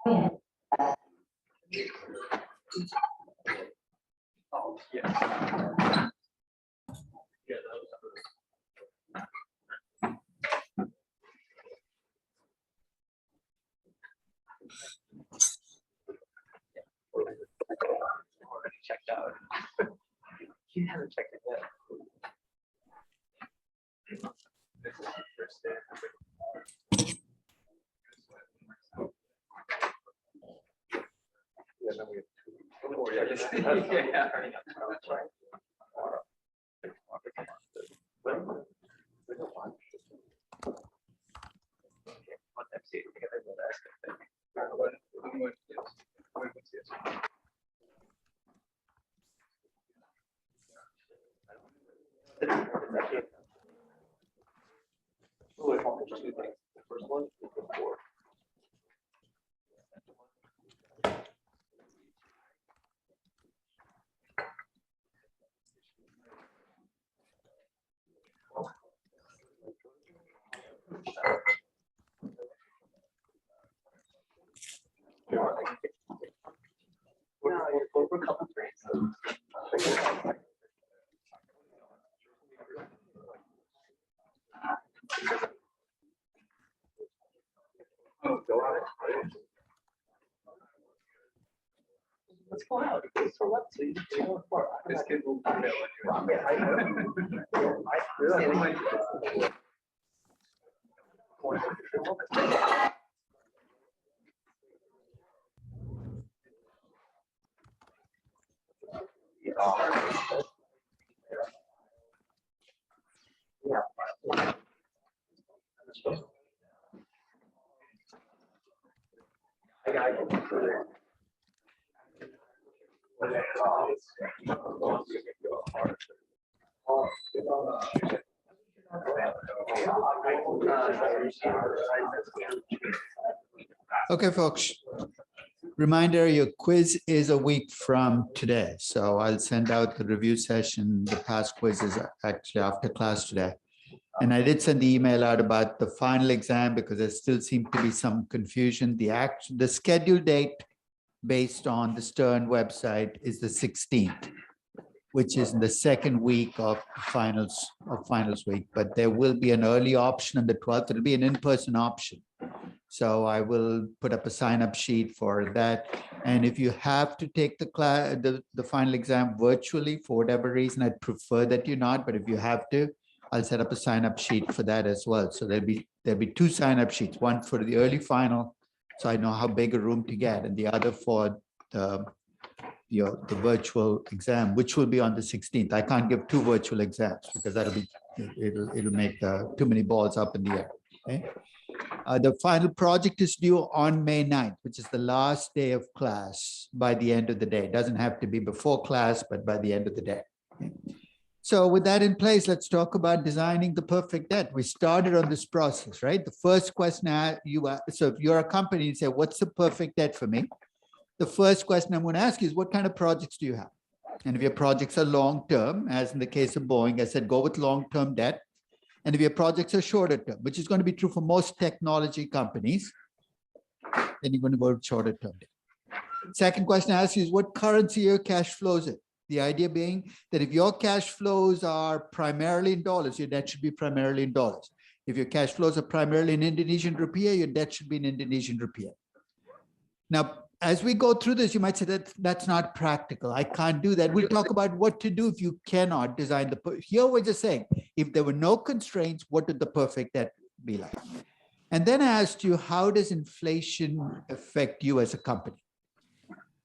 Oh, yeah. Yeah, already checked out. You haven't checked it yet. This is the first day. Yeah, then we have 2. Oh, yeah, yeah, that's right. The first one is the 4. We're a couple trades. Oh, go out. Let's go out. It's for what? So you this kid will fail anyway. I yeah. Okay, folks. Reminder, your quiz is a week from today. So I'll send out the review session. The past quiz is actually after class today. And I did send the email out about the final exam because there still seemed to be some confusion. The scheduled date based on the Stern website is the 16th, which is in the second week of finals week. But there will be an early option on the 12th. It'll be an in-person option. So I will put up a sign-up sheet for that. And if you have to take the class, the final exam virtually for whatever reason, I'd prefer that you not. But if you have to, I'll set up a sign-up sheet for that as well. So there'll be 2 sign-up sheets, one for the early final, so I know how big a room to get, and the other for the virtual exam, which will be on the 16th. I can't give 2 virtual exams because it'll make too many balls up in the air. Okay? The final project is due on May 9th, which is the last day of class by the end of the day. It doesn't have to be before class, but by the end of the day. Okay? So with that in place, let's talk about designing the perfect debt. We started on this process, right? The first question so if you're a company and say, what's the perfect debt for me? The first question I'm going to ask you is, what kind of projects do you have? And if your projects are long-term, as in the case of Boeing, I said, go with long-term debt. And if your projects are shorter term, which is going to be true for most technology companies, then you're going to go with shorter term debt. Second question I ask you is, what currency your cash flows in? The idea being that if your cash flows are primarily in dollars, your debt should be primarily in dollars. If your cash flows are primarily in Indonesian rupiah, your debt should be in Indonesian rupiah. Now, as we go through this, you might say that that's not practical. I can't do that. We'll talk about what to do if you cannot design here we're just saying, if there were no constraints, what would the perfect debt be like? And then I asked you, how does inflation affect you as a company?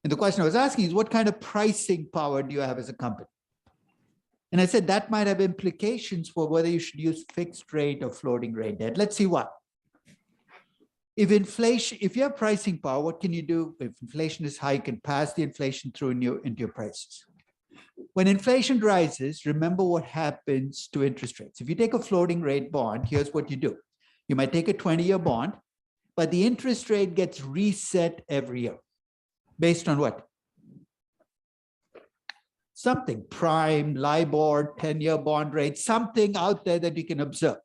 And the question I was asking is, what kind of pricing power do you have as a company? And I said that might have implications for whether you should use fixed rate or floating rate debt. Let's see what. If you have pricing power, what can you do? If inflation is high, you can pass the inflation through into your prices. When inflation rises, remember what happens to interest rates. If you take a floating rate bond, here's what you do. You might take a 20-year bond, but the interest rate gets reset every year. Based on what? Something, prime, LIBOR, 10-year bond rate, something out there that you can observe.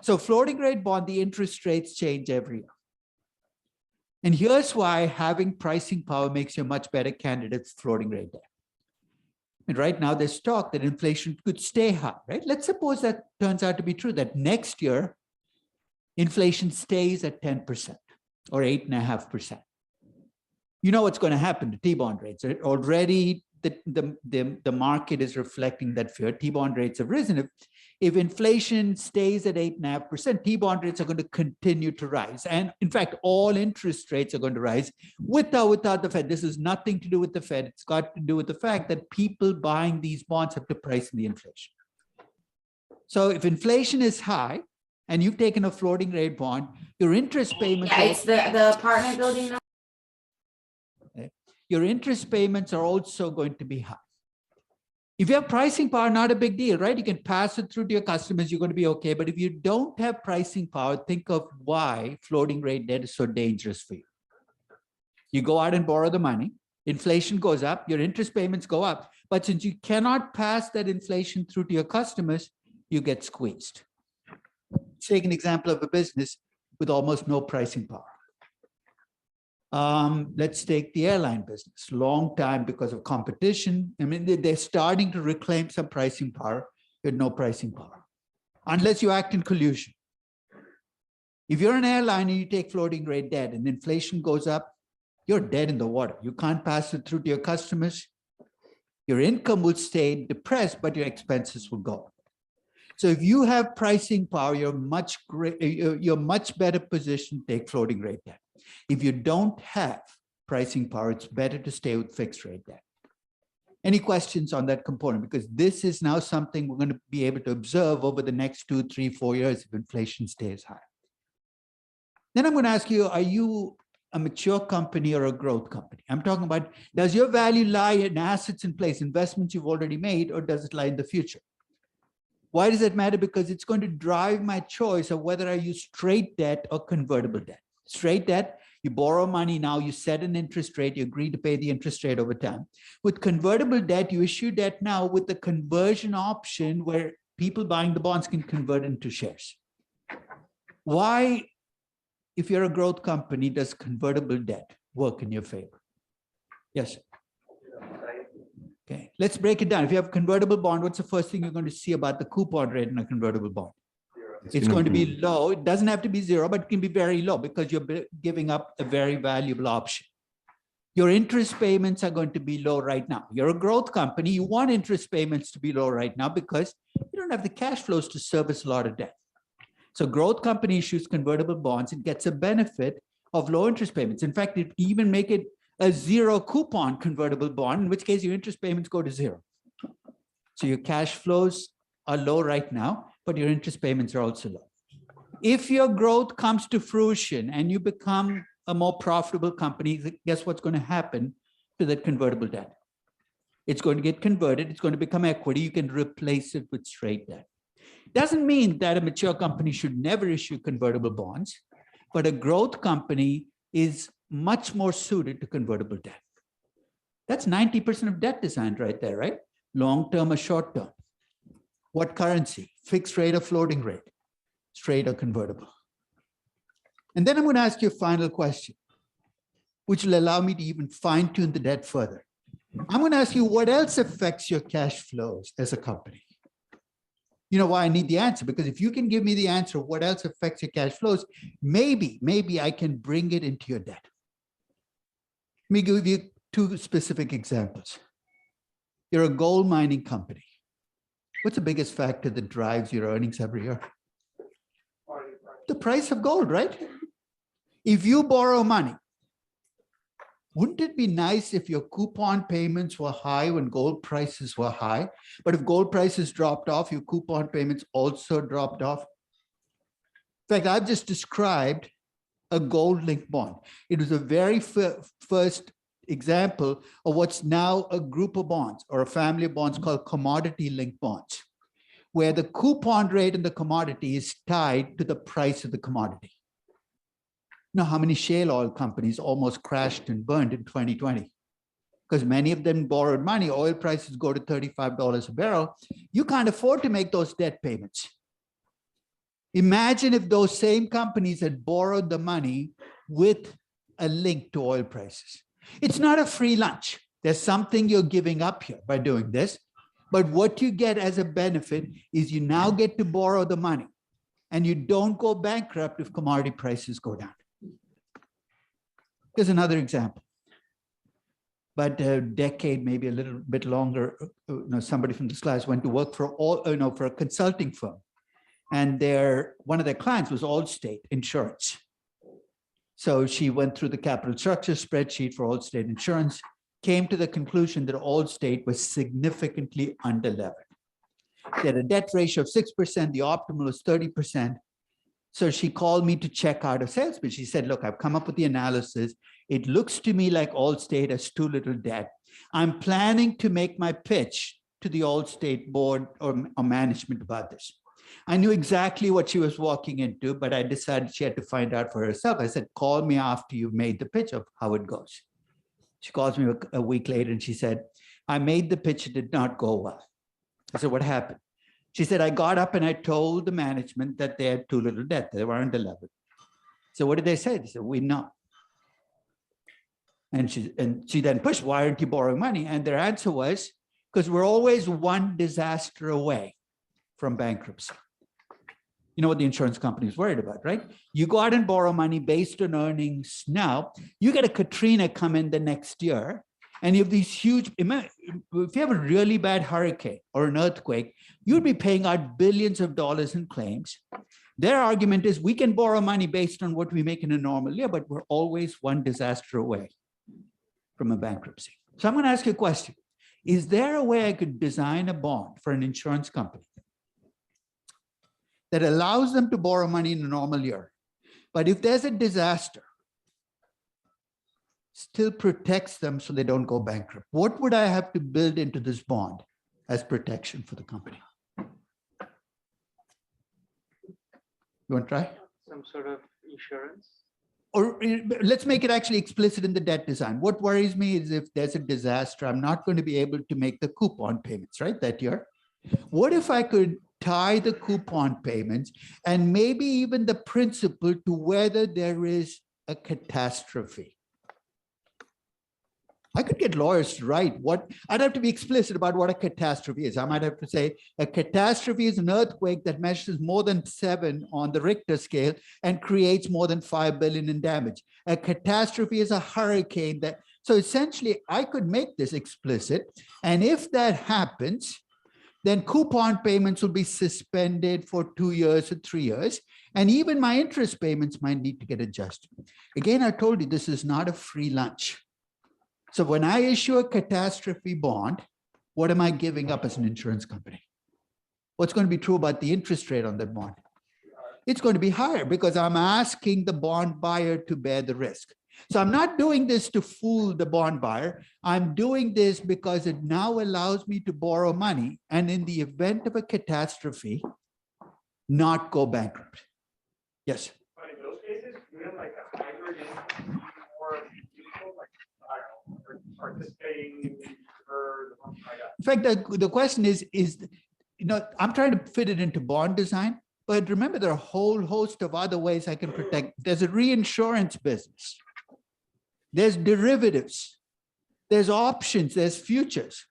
So floating rate bond, the interest rates change every year. And here's why having pricing power makes you a much better candidate for floating rate debt. And right now there's talk that inflation could stay high, right? Let's suppose that turns out to be true, that next year, inflation stays at 10% or 8.5%. You know what's going to happen to T-bond rates. Already the market is reflecting that fear. T-bond rates have risen. If inflation stays at 8.5%, T-bond rates are going to continue to rise. And in fact, all interest rates are going to rise with or without the Fed. This has nothing to do with the Fed. It's got to do with the fact that people buying these bonds have to price in the inflation. So if inflation is high and you've taken a floating rate bond, your interest payments... Yeah, it's the apartment building. Your interest payments are also going to be high. If you have pricing power, not a big deal, right? You can pass it through to your customers, you're going to be okay. But if you don't have pricing power, think of why floating rate debt is so dangerous for you. You go out and borrow the money, inflation goes up, your interest payments go up. But since you cannot pass that inflation through to your customers, you get squeezed. Take an example of a business with almost no pricing power. Let's take the airline business. Long time because of competition. I mean, they're starting to reclaim some pricing power with no pricing power, unless you act in collusion. If you're an airline and you take floating rate debt and inflation goes up, you're dead in the water. You can't pass it through to your customers. Your income will stay depressed, but your expenses will go up. So if you have pricing power, you're much better positioned to take floating rate debt. If you don't have pricing power, it's better to stay with fixed rate debt. Any questions on that component? Because this is now something we're going to be able to observe over the next 2, 3, 4 years if inflation stays high. Then I'm going to ask you, are you a mature company or a growth company? I'm talking about, does your value lie in assets in place, investments you've already made, or does it lie in the future? Why does that matter? Because it's going to drive my choice of whether I use straight debt or convertible debt. Straight debt, you borrow money now, you set an interest rate, you agree to pay the interest rate over time. With convertible debt, you issue debt now with the conversion option where people buying the bonds can convert into shares. Why, if you're a growth company, does convertible debt work in your favor? Yes. Okay, let's break it down. If you have a convertible bond, what's the first thing you're going to see about the coupon rate in a convertible bond? It's going to be low. It doesn't have to be zero, but it can be very low because you're giving up a very valuable option. Your interest payments are going to be low right now. You're a growth company. You want interest payments to be low right now because you don't have the cash flows to service a lot of debt. So growth company issues convertible bonds. It gets a benefit of low interest payments. In fact, it even make it a zero coupon convertible bond, in which case your interest payments go to zero. So your cash flows are low right now, but your interest payments are also low. If your growth comes to fruition and you become a more profitable company, guess what's going to happen to that convertible debt? It's going to get converted. It's going to become equity. You can replace it with straight debt. Doesn't mean that a mature company should never issue convertible bonds, but a growth company is much more suited to convertible debt. That's 90% of debt design right there, right? Long-term or short-term. What currency? Fixed rate or floating rate? Straight or convertible? And then I'm going to ask you a final question, which will allow me to even fine-tune the debt further. I'm going to ask you, what else affects your cash flows as a company? You know why I need the answer? Because if you can give me the answer of what else affects your cash flows, maybe I can bring it into your debt. Let me give you 2 specific examples. You're a gold mining company. What's the biggest factor that drives your earnings every year? The price of gold, right? If you borrow money, wouldn't it be nice if your coupon payments were high when gold prices were high? But if gold prices dropped off, your coupon payments also dropped off. In fact, I've just described a gold-linked bond. It was the very first example of what's now a group of bonds or a family of bonds called commodity-linked bonds, where the coupon rate in the commodity is tied to the price of the commodity. Now, how many shale oil companies almost crashed and burned in 2020? Because many of them borrowed money. Oil prices go to $35 a barrel. You can't afford to make those debt payments. Imagine if those same companies had borrowed the money with a link to oil prices. It's not a free lunch. There's something you're giving up here by doing this. But what you get as a benefit is you now get to borrow the money and you don't go bankrupt if commodity prices go down. Here's another example. But a decade, maybe a little bit longer, somebody from this class went to work for for a consulting firm. And one of their clients was Allstate Insurance. So she went through the capital structure spreadsheet for Allstate Insurance, came to the conclusion that Allstate was significantly underlevered. They had a debt ratio of 6%, the optimal was 30%. So she called me to check out a sales pitch. She said, look, I've come up with the analysis. It looks to me like Allstate has too little debt. I'm planning to make my pitch to the Allstate board or management about this. I knew exactly what she was walking into, but I decided she had to find out for herself. I said, call me after you've made the pitch of how it goes. She calls me a week later and she said, I made the pitch, it did not go well. I said, what happened? She said, I got up and I told the management that they had too little debt, they were underlevered. So what did they say? They said, we know. And she then pushed, why aren't you borrowing money? And their answer was, because we're always one disaster away from bankruptcy. You know what the insurance company is worried about, right? You go out and borrow money based on earnings now, you get a Katrina come in the next year, and you have these huge, if you have a really bad hurricane or an earthquake, you'd be paying out billions of dollars in claims. Their argument is we can borrow money based on what we make in a normal year, but we're always one disaster away from a bankruptcy. So I'm going to ask you a question. Is there a way I could design a bond for an insurance company that allows them to borrow money in a normal year, but if there's a disaster, still protects them so they don't go bankrupt? What would I have to build into this bond as protection for the company? You want to try? Some sort of insurance? Or let's make it actually explicit in the debt design. What worries me is if there's a disaster, I'm not going to be able to make the coupon payments, right, that year. What if I could tie the coupon payments and maybe even the principal to whether there is a catastrophe? I could get lawyers to write what, I'd have to be explicit about what a catastrophe is. I might have to say a catastrophe is an earthquake that measures more than 7 on the Richter scale and creates more than 5 billion in damage. A catastrophe is a hurricane that, so essentially I could make this explicit. And if that happens, then coupon payments will be suspended for 2 years or 3 years. And even my interest payments might need to get adjusted. Again, I told you this is not a free lunch. So when I issue a catastrophe bond, what am I giving up as an insurance company? What's going to be true about the interest rate on that bond? It's going to be higher because I'm asking the bond buyer to bear the risk. So I'm not doing this to fool the bond buyer. I'm doing this because it now allows me to borrow money and in the event of a catastrophe, not go bankrupt. Yes? But in those cases, you have like a hybrid or like participating for the in fact, the question is, I'm trying to fit it into bond design, but remember there are a whole host of other ways I can protect. There's a reinsurance business. There's derivatives. There's options. There's futures.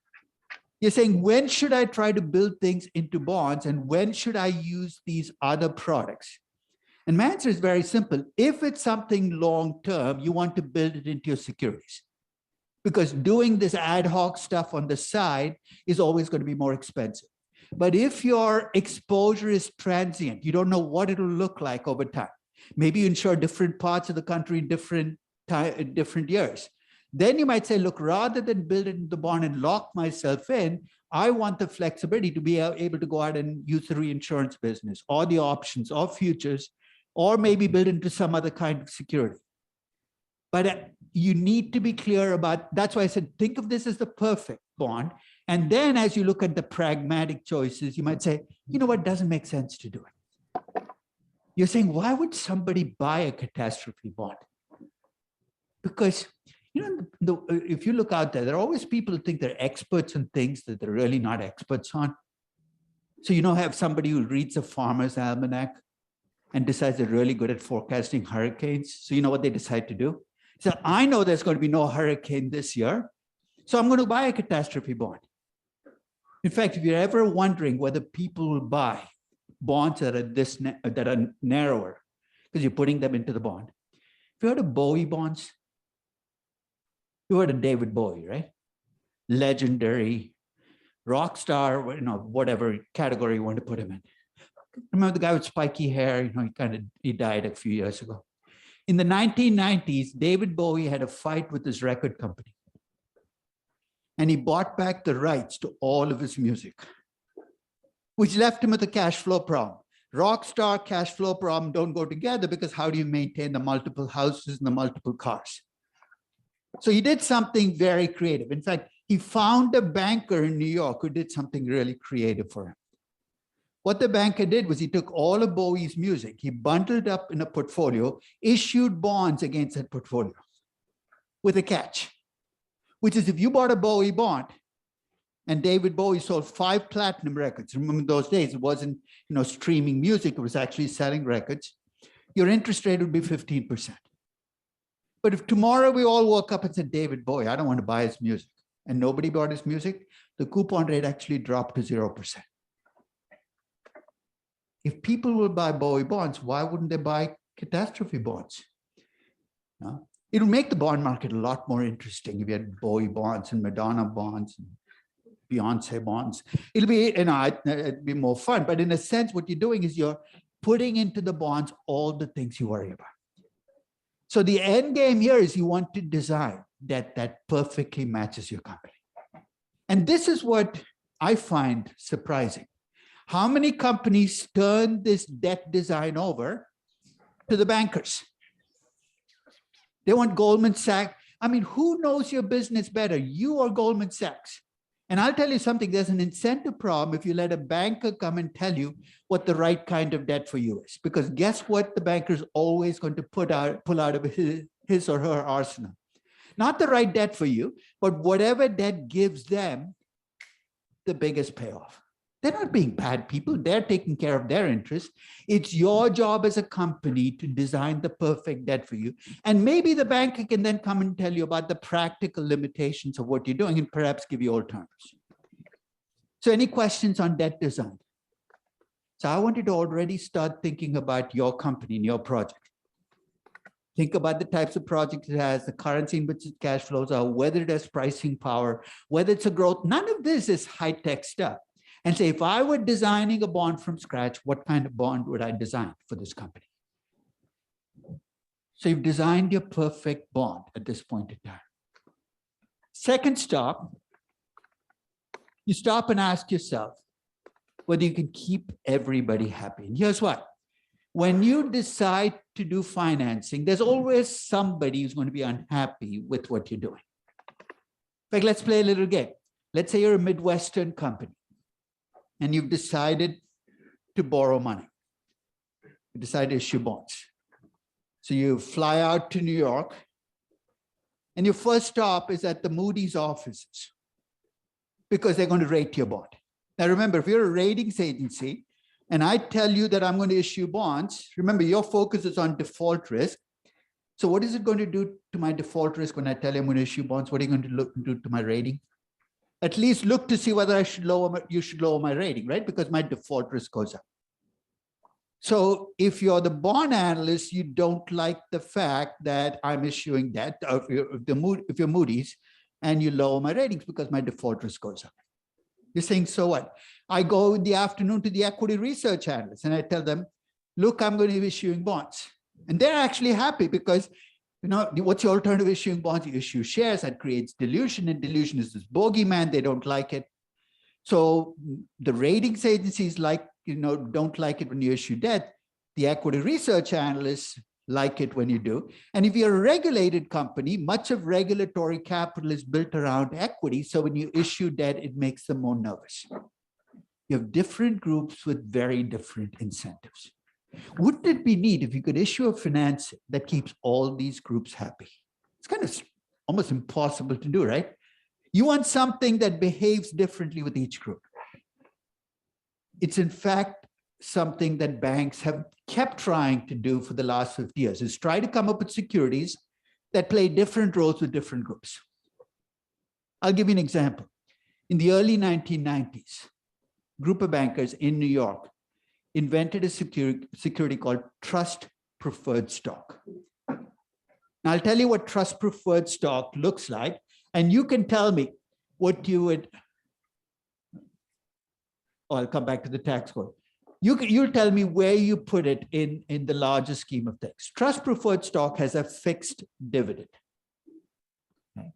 You're saying, when should I try to build things into bonds and when should I use these other products? And my answer is very simple. If it's something long-term, you want to build it into your securities. Because doing this ad hoc stuff on the side is always going to be more expensive. But if your exposure is transient, you don't know what it'll look like over time. Maybe you insure different parts of the country in different years. Then you might say, look, rather than build it in the bond and lock myself in, I want the flexibility to be able to go out and use the reinsurance business or the options or futures, or maybe build into some other kind of security. But you need to be clear about, that's why I said, think of this as the perfect bond. And then as you look at the pragmatic choices, you might say, you know what, doesn't make sense to do it. You're saying, why would somebody buy a catastrophe bond? Because, if you look out there, there are always people who think they're experts on things that they're really not experts on. So, have somebody who reads a farmer's almanac and decides they're really good at forecasting hurricanes. So you know what they decide to do? So I know there's going to be no hurricane this year, so I'm going to buy a catastrophe bond. In fact, if you're ever wondering whether people will buy bonds that are narrower, because you're putting them into the bond. If you heard of Bowie bonds, you heard of David Bowie, right? Legendary, rock star, whatever category you want to put him in. Remember the guy with spiky hair? He died a few years ago. In the 1990s, David Bowie had a fight with his record company. And he bought back the rights to all of his music, which left him with a cash flow problem. Rock star, cash flow problem don't go together, because how do you maintain the multiple houses and the multiple cars? So he did something very creative. In fact, he found a banker in New York who did something really creative for him. What the banker did was he took all of Bowie's music, he bundled up in a portfolio, issued bonds against that portfolio with a catch, which is if you bought a Bowie bond and David Bowie sold 5 platinum records, remember those days, it wasn't streaming music, it was actually selling records, your interest rate would be 15%. But if tomorrow we all woke up and said, David Bowie, I don't want to buy his music, and nobody bought his music, the coupon rate actually dropped to 0%. If people will buy Bowie bonds, why wouldn't they buy catastrophe bonds? No? It'll make the bond market a lot more interesting if you had Bowie bonds and Madonna bonds and Beyonce bonds. It'll be, it'd be more fun. But in a sense, what you're doing is you're putting into the bonds all the things you worry about. So the end game here is you want to design that perfectly matches your company. And this is what I find surprising. How many companies turn this debt design over to the bankers? They want Goldman Sachs. I mean, who knows your business better, you or Goldman Sachs? And I'll tell you something, there's an incentive problem if you let a banker come and tell you what the right kind of debt for you is. Because guess what the banker is always going to pull out of his or her arsenal? Not the right debt for you, but whatever debt gives them the biggest payoff. They're not being bad people. They're taking care of their interests. It's your job as a company to design the perfect debt for you. And maybe the banker can then come and tell you about the practical limitations of what you're doing and perhaps give you alternatives. So any questions on debt design? So I want you to already start thinking about your company and your project. Think about the types of projects it has, the currency in which its cash flows are, whether it has pricing power, whether it's a growth. None of this is high-tech stuff. And say, if I were designing a bond from scratch, what kind of bond would I design for this company? So you've designed your perfect bond at this point in time. Second stop, you stop and ask yourself whether you can keep everybody happy. And here's what. When you decide to do financing, there's always somebody who's going to be unhappy with what you're doing. In fact, let's play a little game. Let's say you're a Midwestern company, and you've decided to borrow money. You decide to issue bonds. So you fly out to New York, and your first stop is at the Moody's offices because they're going to rate your bond. Now remember, if you're a ratings agency, and I tell you that I'm going to issue bonds, remember your focus is on default risk. So what is it going to do to my default risk when I tell you I'm going to issue bonds? What are you going to do to my rating? At least look to see whether you should lower my rating, right? Because my default risk goes up. So if you're the bond analyst, you don't like the fact that I'm issuing debt, or if you're Moody's, and you lower my ratings because my default risk goes up. You're saying, so what? I go in the afternoon to the equity research analyst and I tell them, look, I'm going to be issuing bonds. And they're actually happy because what's your alternative issuing bonds? You issue shares, that creates dilution, and dilution is this bogeyman. They don't like it. So the ratings agencies don't like it when you issue debt. The equity research analysts like it when you do. And if you're a regulated company, much of regulatory capital is built around equity. So when you issue debt, it makes them more nervous. You have different groups with very different incentives. Wouldn't it be neat if you could issue a financing that keeps all these groups happy? It's kind of almost impossible to do, right? You want something that behaves differently with each group. It's in fact something that banks have kept trying to do for the last 50 years, is try to come up with securities that play different roles with different groups. I'll give you an example. In the early 1990s, a group of bankers in New York invented a security called trust preferred stock. Now, I'll tell you what trust preferred stock looks like, and you can tell me what you would. Oh, I'll come back to the tax code. You'll tell me where you put it in the larger scheme of things. Trust preferred stock has a fixed dividend. Okay.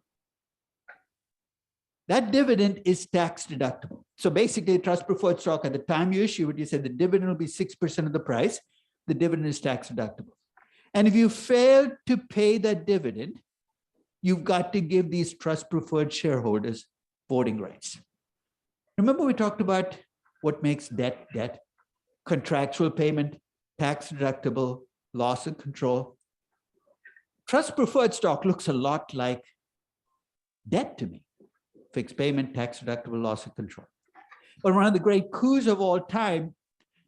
That dividend is tax deductible. So basically, trust preferred stock, at the time you issue it, you said the dividend will be 6% of the price. The dividend is tax deductible. And if you fail to pay that dividend, you've got to give these trust preferred shareholders voting rights. Remember we talked about what makes debt debt? Contractual payment, tax deductible, loss of control. Trust preferred stock looks a lot like debt to me. Fixed payment, tax deductible, loss of control. But one of the great coups of all time,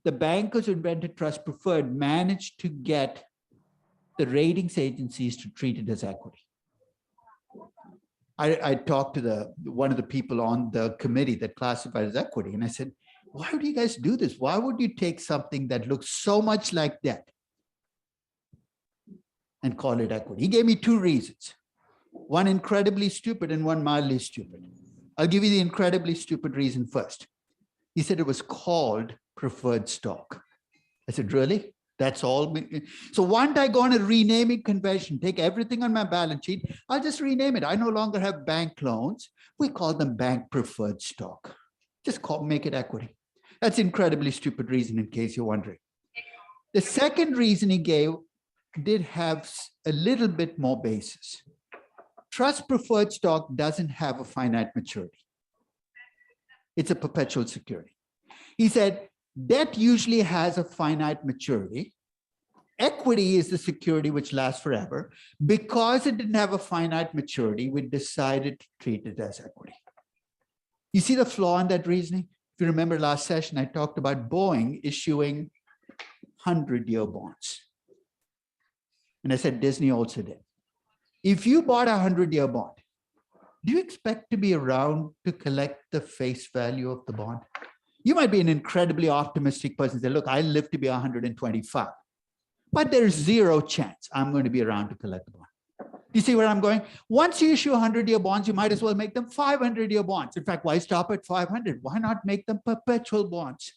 the bankers who invented trust preferred managed to get the ratings agencies to treat it as equity. I talked to one of the people on the committee that classified as equity, and I said, why would you guys do this? Why would you take something that looks so much like debt and call it equity? He gave me two reasons, one incredibly stupid and one mildly stupid. I'll give you the incredibly stupid reason first. He said it was called preferred stock. I said, really? That's all? So why don't I go on a renaming convention, take everything on my balance sheet, I'll just rename it. I no longer have bank loans. We call them bank preferred stock. Just make it equity. That's incredibly stupid reason, in case you're wondering. The second reason he gave did have a little bit more basis. Trust preferred stock doesn't have a finite maturity. It's a perpetual security. He said, debt usually has a finite maturity. Equity is the security which lasts forever. Because it didn't have a finite maturity, we decided to treat it as equity. You see the flaw in that reasoning? If you remember last session, I talked about Boeing issuing 100-year bonds. And I said Disney also did. If you bought a 100-year bond, do you expect to be around to collect the face value of the bond? You might be an incredibly optimistic person. Say, look, I live to be 125, but there's zero chance I'm going to be around to collect the bond. You see where I'm going? Once you issue 100-year bonds, you might as well make them 500-year bonds. In fact, why stop at 500? Why not make them perpetual bonds?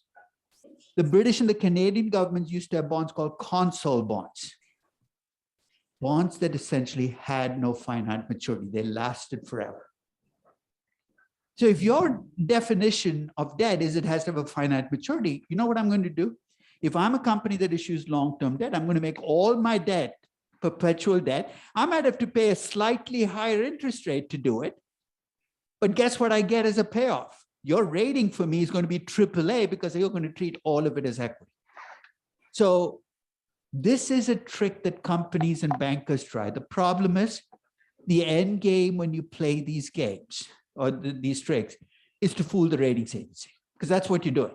The British and the Canadian governments used to have bonds called console bonds. Bonds that essentially had no finite maturity. They lasted forever. So if your definition of debt is it has to have a finite maturity, you know what I'm going to do? If I'm a company that issues long-term debt, I'm going to make all my debt perpetual debt. I might have to pay a slightly higher interest rate to do it. But guess what I get as a payoff? Your rating for me is going to be AAA because you're going to treat all of it as equity. So this is a trick that companies and bankers try. The problem is the end game when you play these games or these tricks is to fool the ratings agency, because that's what you're doing.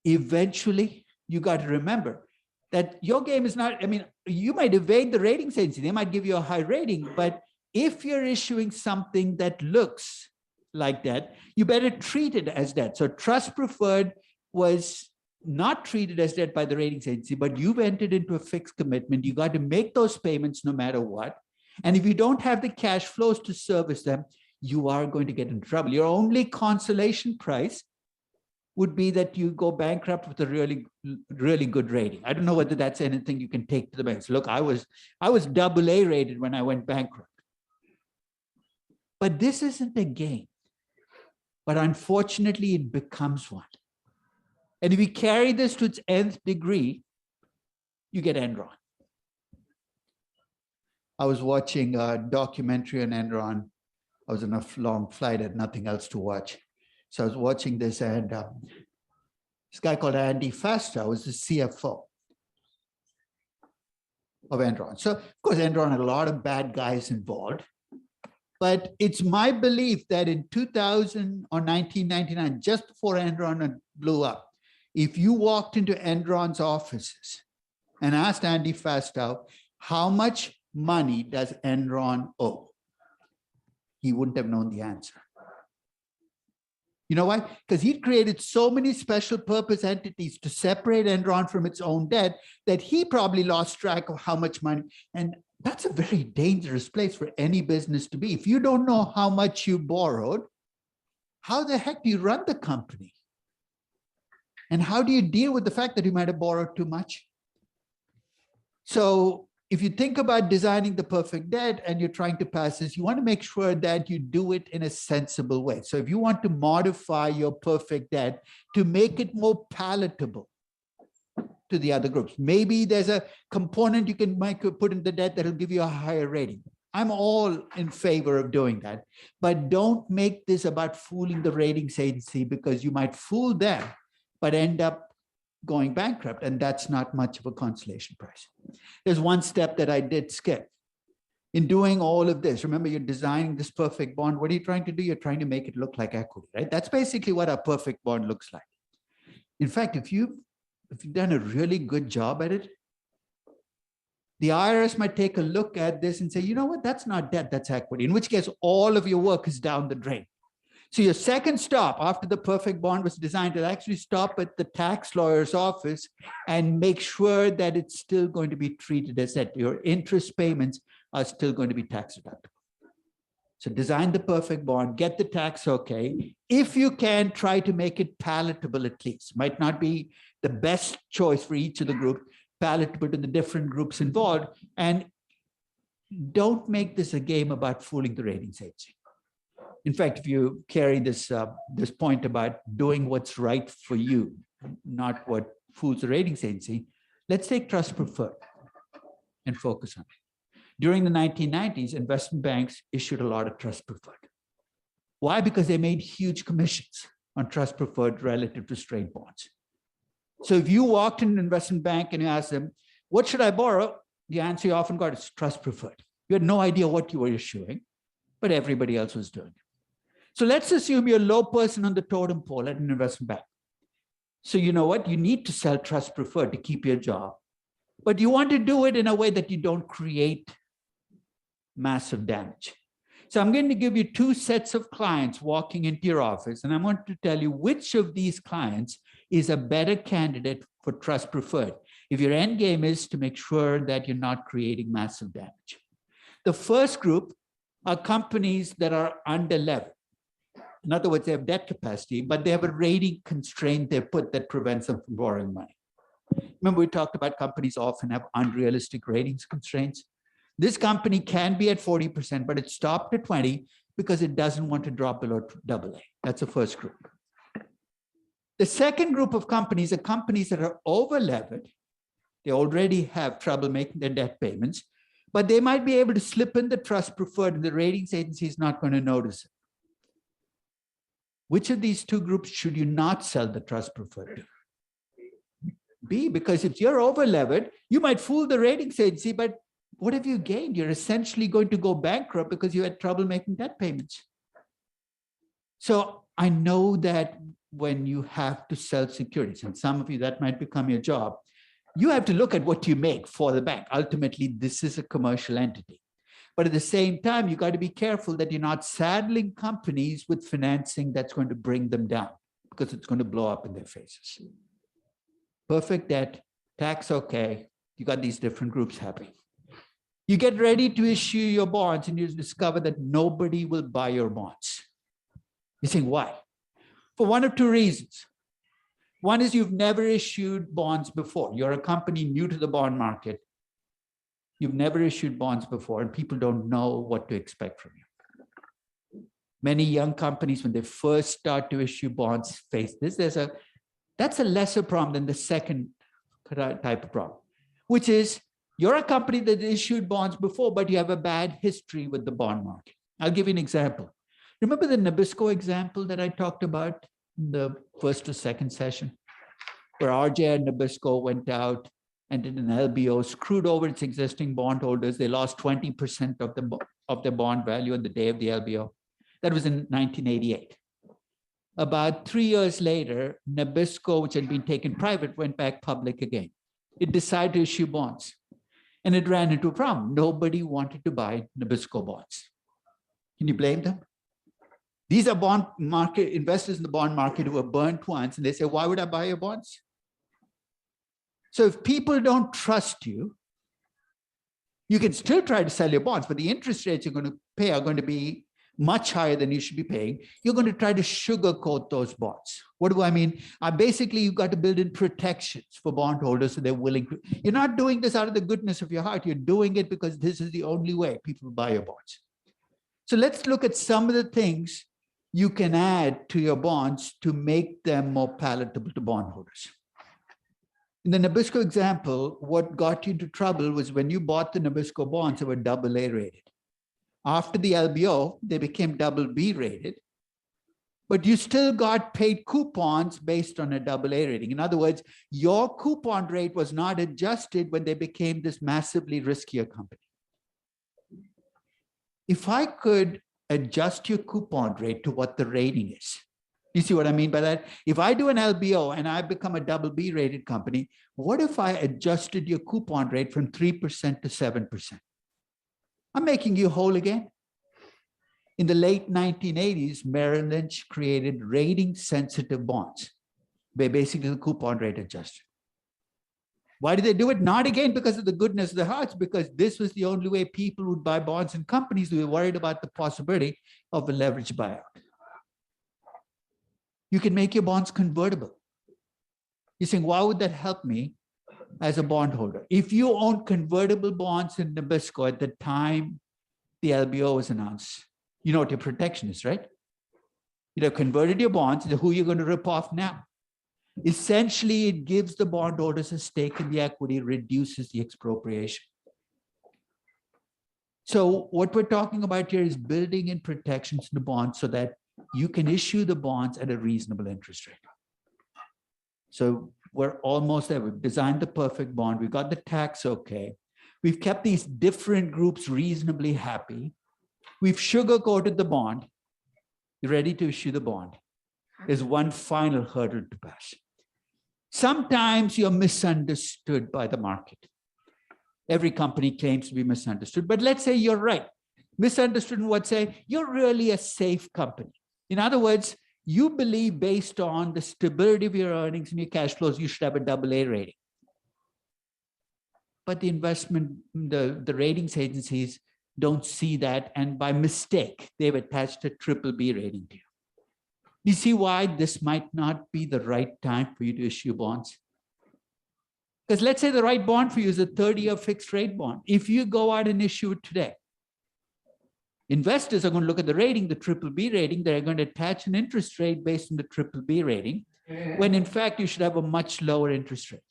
Eventually, you got to remember that your game is not, I mean, you might evade the ratings agency. They might give you a high rating, but if you're issuing something that looks like that, you better treat it as that. So trust preferred was not treated as debt by the ratings agency, but you've entered into a fixed commitment. You got to make those payments no matter what. And if you don't have the cash flows to service them, you are going to get in trouble. Your only consolation price would be that you go bankrupt with a really, really good rating. I don't know whether that's anything you can take to the banks. Look, I was AA rated when I went bankrupt. But this isn't a game. But unfortunately, it becomes one. And if you carry this to its nth degree, you get Enron. I was watching a documentary on Enron. I was on a long flight, had nothing else to watch. So I was watching this, and this guy called Andy Fastow was the CFO of Enron. So of course, Enron had a lot of bad guys involved. But it's my belief that in 2000 or 1999, just before Enron blew up, if you walked into Enron's offices and asked Andy Fastow, how much money does Enron owe? He wouldn't have known the answer. You know why? Because he created so many special purpose entities to separate Enron from its own debt that he probably lost track of how much money. And that's a very dangerous place for any business to be. If you don't know how much you borrowed, how the heck do you run the company? And how do you deal with the fact that you might have borrowed too much? So if you think about designing the perfect debt and you're trying to pass this, you want to make sure that you do it in a sensible way. So if you want to modify your perfect debt to make it more palatable to the other groups, maybe there's a component you can put in the debt that'll give you a higher rating. I'm all in favor of doing that, but don't make this about fooling the ratings agency, because you might fool them, but end up going bankrupt, and that's not much of a consolation prize. There's one step that I did skip. In doing all of this, remember, you're designing this perfect bond. What are you trying to do? You're trying to make it look like equity, right? That's basically what a perfect bond looks like. In fact, if you've done a really good job at it, the IRS might take a look at this and say, you know what, that's not debt, that's equity, in which case all of your work is down the drain. So your second stop after the perfect bond was designed to actually stop at the tax lawyer's office and make sure that it's still going to be treated as that. Your interest payments are still going to be tax deductible. So design the perfect bond, get the tax okay. If you can, try to make it palatable at least. Might not be the best choice for each of the groups, palatable to the different groups involved. And don't make this a game about fooling the ratings agency. In fact, if you carry this point about doing what's right for you, not what fools the ratings agency, let's take trust preferred and focus on it. During the 1990s, investment banks issued a lot of trust preferred. Why? Because they made huge commissions on trust preferred relative to straight bonds. So if you walked in an investment bank and you asked them, what should I borrow? The answer you often got is trust preferred. You had no idea what you were issuing, but everybody else was doing it. So let's assume you're a low person on the totem pole at an investment bank. So you know what? You need to sell trust preferred to keep your job, but you want to do it in a way that you don't create massive damage. So I'm going to give you two sets of clients walking into your office, and I want to tell you which of these clients is a better candidate for trust preferred if your end game is to make sure that you're not creating massive damage. The first group are companies that are under-levered. In other words, they have debt capacity, but they have a rating constraint they put that prevents them from borrowing money. Remember, we talked about companies often have unrealistic ratings constraints. This company can be at 40%, but it stopped at 20 because it doesn't want to drop below AA. That's the first group. The second group of companies are companies that are over-levered. They already have trouble making their debt payments, but they might be able to slip in the trust preferred and the ratings agency is not going to notice it. Which of these two groups should you not sell the trust preferred to? B, because if you're over-levered, you might fool the ratings agency, but what have you gained? You're essentially going to go bankrupt because you had trouble making debt payments. So I know that when you have to sell securities, and some of you, that might become your job, you have to look at what you make for the bank. Ultimately, this is a commercial entity. But at the same time, you got to be careful that you're not saddling companies with financing that's going to bring them down, because it's going to blow up in their faces. Perfect debt, tax okay, you got these different groups happy. You get ready to issue your bonds and you discover that nobody will buy your bonds. You're saying, why? For one of two reasons. One is you've never issued bonds before. You're a company new to the bond market. You've never issued bonds before, and people don't know what to expect from you. Many young companies, when they first start to issue bonds, face this. That's a lesser problem than the second type of problem, which is you're a company that issued bonds before, but you have a bad history with the bond market. I'll give you an example. Remember the Nabisco example that I talked about in the first or second session, where RJ and Nabisco went out and did an LBO, screwed over its existing bondholders. They lost 20% of their bond value on the day of the LBO. That was in 1988. About 3 years later, Nabisco, which had been taken private, went back public again. It decided to issue bonds. And it ran into a problem. Nobody wanted to buy Nabisco bonds. Can you blame them? These are bond market investors in the bond market who were burnt once, and they say, why would I buy your bonds? So if people don't trust you, you can still try to sell your bonds, but the interest rates you're going to pay are going to be much higher than you should be paying. You're going to try to sugarcoat those bonds. What do I mean? Basically, you've got to build in protections for bondholders so they're willing to. You're not doing this out of the goodness of your heart. You're doing it because this is the only way people buy your bonds. So let's look at some of the things you can add to your bonds to make them more palatable to bondholders. In the Nabisco example, what got you into trouble was when you bought the Nabisco bonds, they were AA rated. After the LBO, they became BB rated, but you still got paid coupons based on a AA rating. In other words, your coupon rate was not adjusted when they became this massively riskier company. If I could adjust your coupon rate to what the rating is, you see what I mean by that? If I do an LBO and I become a BB rated company, what if I adjusted your coupon rate from 3% to 7%? I'm making you whole again. In the late 1980s, Merrill Lynch created rating sensitive bonds, where basically the coupon rate adjusted. Why did they do it? Not again because of the goodness of the hearts, because this was the only way people would buy bonds in companies who were worried about the possibility of a leveraged buyout. You can make your bonds convertible. You're saying, why would that help me as a bondholder? If you own convertible bonds in Nabisco at the time the LBO was announced, you know what your protection is, right? You'd have converted your bonds, who you're going to rip off now. Essentially, it gives the bondholders a stake in the equity, reduces the expropriation. So what we're talking about here is building in protections in the bonds so that you can issue the bonds at a reasonable interest rate. So we're almost there. We've designed the perfect bond. We've got the tax okay. We've kept these different groups reasonably happy. We've sugar-coated the bond. You're ready to issue the bond. There's one final hurdle to pass. Sometimes you're misunderstood by the market. Every company claims to be misunderstood, but let's say you're right. Misunderstood in what? Say, you're really a safe company. In other words, you believe based on the stability of your earnings and your cash flows, you should have a AA rating. But the ratings agencies don't see that, and by mistake, they've attached a BBB rating to you. You see why this might not be the right time for you to issue bonds? Because let's say the right bond for you is a 30-year fixed rate bond. If you go out and issue it today, investors are going to look at the rating, the BBB rating. They're going to attach an interest rate based on the BBB rating, when in fact you should have a much lower interest rate.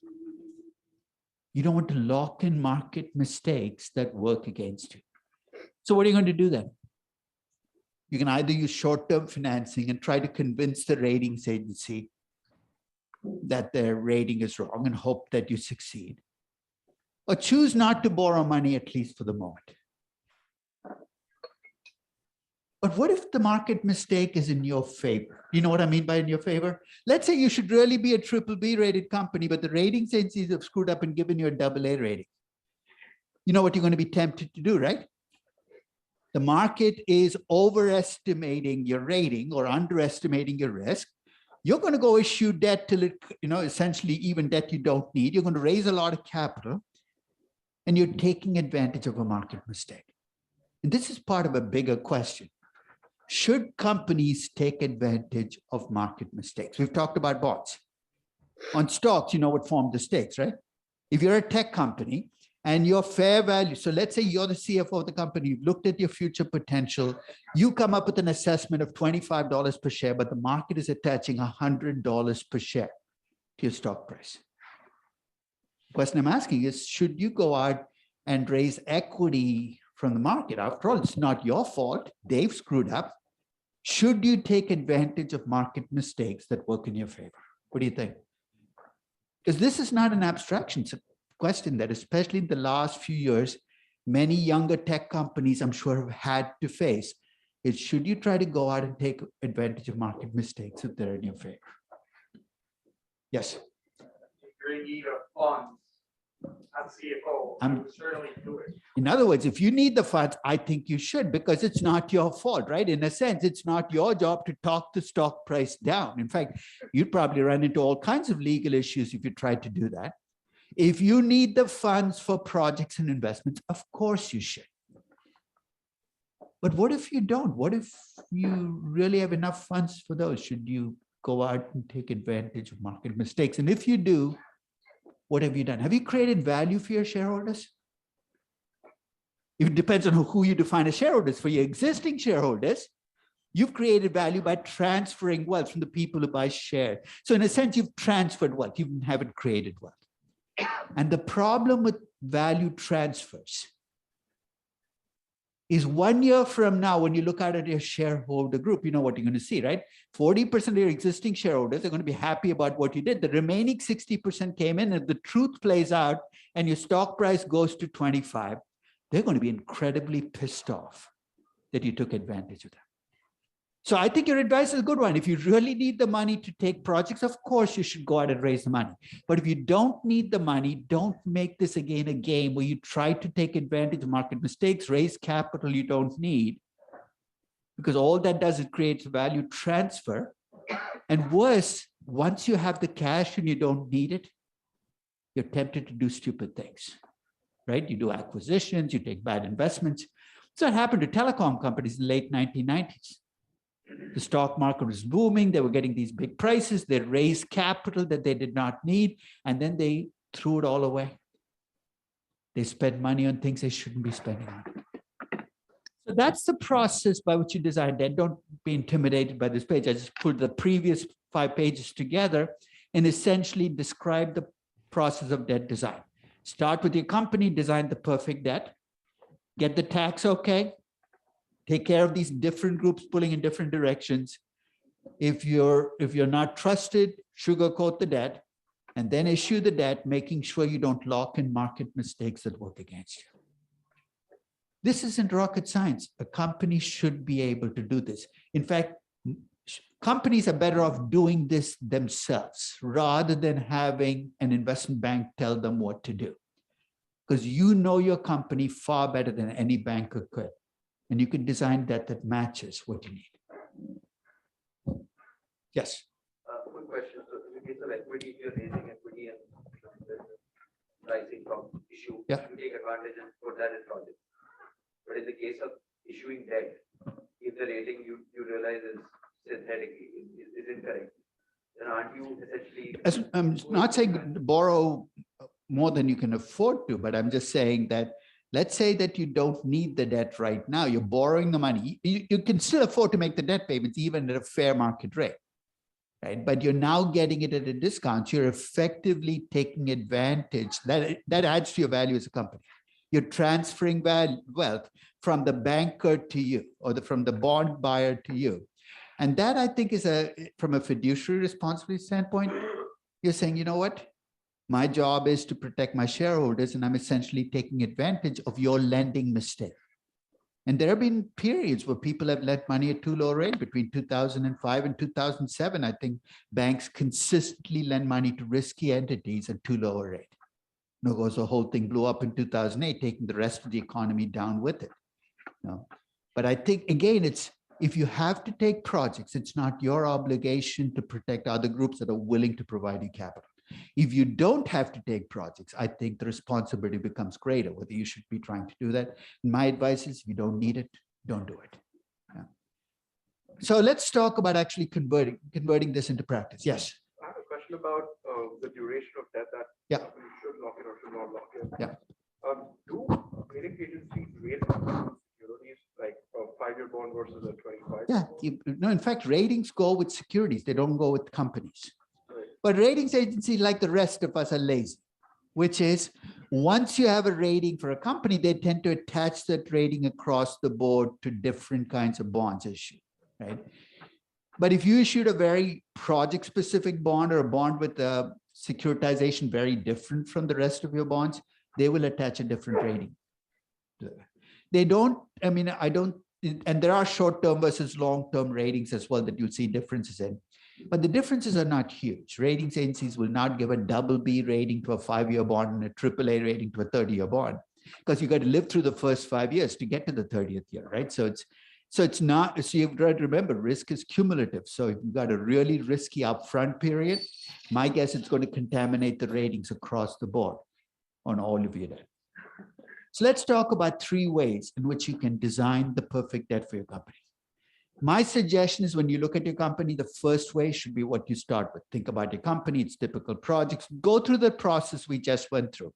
You don't want to lock in market mistakes that work against you. So what are you going to do then? You can either use short-term financing and try to convince the ratings agency that their rating is wrong and hope that you succeed, or choose not to borrow money, at least for the moment. But what if the market mistake is in your favor? You know what I mean by in your favor? Let's say you should really be a BBB rated company, but the ratings agencies have screwed up and given you a AA rating. You know what you're going to be tempted to do, right? The market is overestimating your rating or underestimating your risk. You're going to go issue debt till it, essentially even debt you don't need. You're going to raise a lot of capital, and you're taking advantage of a market mistake. And this is part of a bigger question. Should companies take advantage of market mistakes? We've talked about bonds. On stocks, you know what formed the stakes, right? If you're a tech company and your fair value, so let's say you're the CFO of the company, you've looked at your future potential, you come up with an assessment of $25 per share, but the market is attaching $100 per share to your stock price. The question I'm asking is, should you go out and raise equity from the market? After all, it's not your fault. They've screwed up. Should you take advantage of market mistakes that work in your favor? What do you think? Because this is not an abstraction. It's a question that, especially in the last few years, many younger tech companies, I'm sure, have had to face. Is should you try to go out and take advantage of market mistakes if they're in your favor? Yes? You're in need of funds As CFO, I I'm- would certainly do it. In other words, if you need the funds, I think you should, because it's not your fault, right? In a sense, it's not your job to talk the stock price down. In fact, you'd probably run into all kinds of legal issues if you tried to do that. If you need the funds for projects and investments, of course you should. But what if you don't? What if you really have enough funds for those? Should you go out and take advantage of market mistakes? And if you do, what have you done? Have you created value for your shareholders? It depends on who you define as shareholders. For your existing shareholders, you've created value by transferring wealth from the people who buy shares. So in a sense, you've transferred wealth. You haven't created wealth. And the problem with value transfers is 1 year from now, when you look out at your shareholder group, you know what you're going to see, right? 40% of your existing shareholders are going to be happy about what you did. The remaining 60% came in, and the truth plays out and your stock price goes to 25. They're going to be incredibly pissed off that you took advantage of that. So I think your advice is a good one. If you really need the money to take projects, of course you should go out and raise the money. But if you don't need the money, don't make this again a game where you try to take advantage of market mistakes, raise capital you don't need, because all that does is creates value transfer. And worse, once you have the cash and you don't need it, you're tempted to do stupid things, right? You do acquisitions, you take bad investments. So it happened to telecom companies in the late 1990s. The stock market was booming. They were getting these big prices. They raised capital that they did not need, and then they threw it all away. They spent money on things they shouldn't be spending on. So that's the process by which you design debt. Don't be intimidated by this page. I just put the previous 5 pages together and essentially describe the process of debt design. Start with your company, design the perfect debt, get the tax okay, take care of these different groups pulling in different directions. If you're not trusted, sugarcoat the debt, and then issue the debt, making sure you don't lock in market mistakes that work against you. This isn't rocket science. A company should be able to do this. In fact, companies are better off doing this themselves rather than having an investment bank tell them what to do. Because you know your company far better than any banker could. And you can design debt that matches what you need. Yes. Quick question. So in the case of equity, if you're raising equity and pricing from issue, Yeah. you take advantage and put that in project. But in the case of issuing debt, if the rating you realize is synthetic, is incorrect, then aren't you essentially? I'm not saying borrow more than you can afford to, but I'm just saying that let's say that you don't need the debt right now. You're borrowing the money. You can still afford to make the debt payments even at a fair market rate, right? But you're now getting it at a discount. You're effectively taking advantage. That adds to your value as a company. You're transferring wealth from the banker to you, or from the bond buyer to you. And that, I think, is from a fiduciary responsibility standpoint, you're saying, you know what? My job is to protect my shareholders, and I'm essentially taking advantage of your lending mistake. And there have been periods where people have lent money at too low a rate. Between 2005 and 2007, I think banks consistently lend money to risky entities at too low a rate. And of course, the whole thing blew up in 2008, taking the rest of the economy down with it. But I think, again, it's if you have to take projects, it's not your obligation to protect other groups that are willing to provide you capital. If you don't have to take projects, I think the responsibility becomes greater, whether you should be trying to do that. My advice is, if you don't need it, don't do it. Yeah. So let's talk about actually converting this into practice. Yes. I have a question about the duration of debt that Yeah. companies should lock in or should not lock in. Yeah. Do rating agencies rate securities like a 5-year bond versus a 25? Yeah. No, in fact, ratings go with securities. They don't go with companies. Right. But ratings agencies, like the rest of us, are lazy, which is once you have a rating for a company, they tend to attach that rating across the board to different kinds of bonds issued, right? But if you issued a very project-specific bond or a bond with a securitization very different from the rest of your bonds, they will attach a different rating. They don't, I mean, I don't, and there are short-term versus long-term ratings as well that you'll see differences in. But the differences are not huge. Ratings agencies will not give a double-B rating to a 5-year bond and a AAA rating to a 30-year bond, because you got to live through the first 5 years to get to the 30th year, right? So you've got to remember, risk is cumulative. So if you've got a really risky upfront period, my guess it's going to contaminate the ratings across the board on all of your debt. So let's talk about 3 ways in which you can design the perfect debt for your company. My suggestion is when you look at your company, the first way should be what you start with. Think about your company, its typical projects, go through the process we just went through.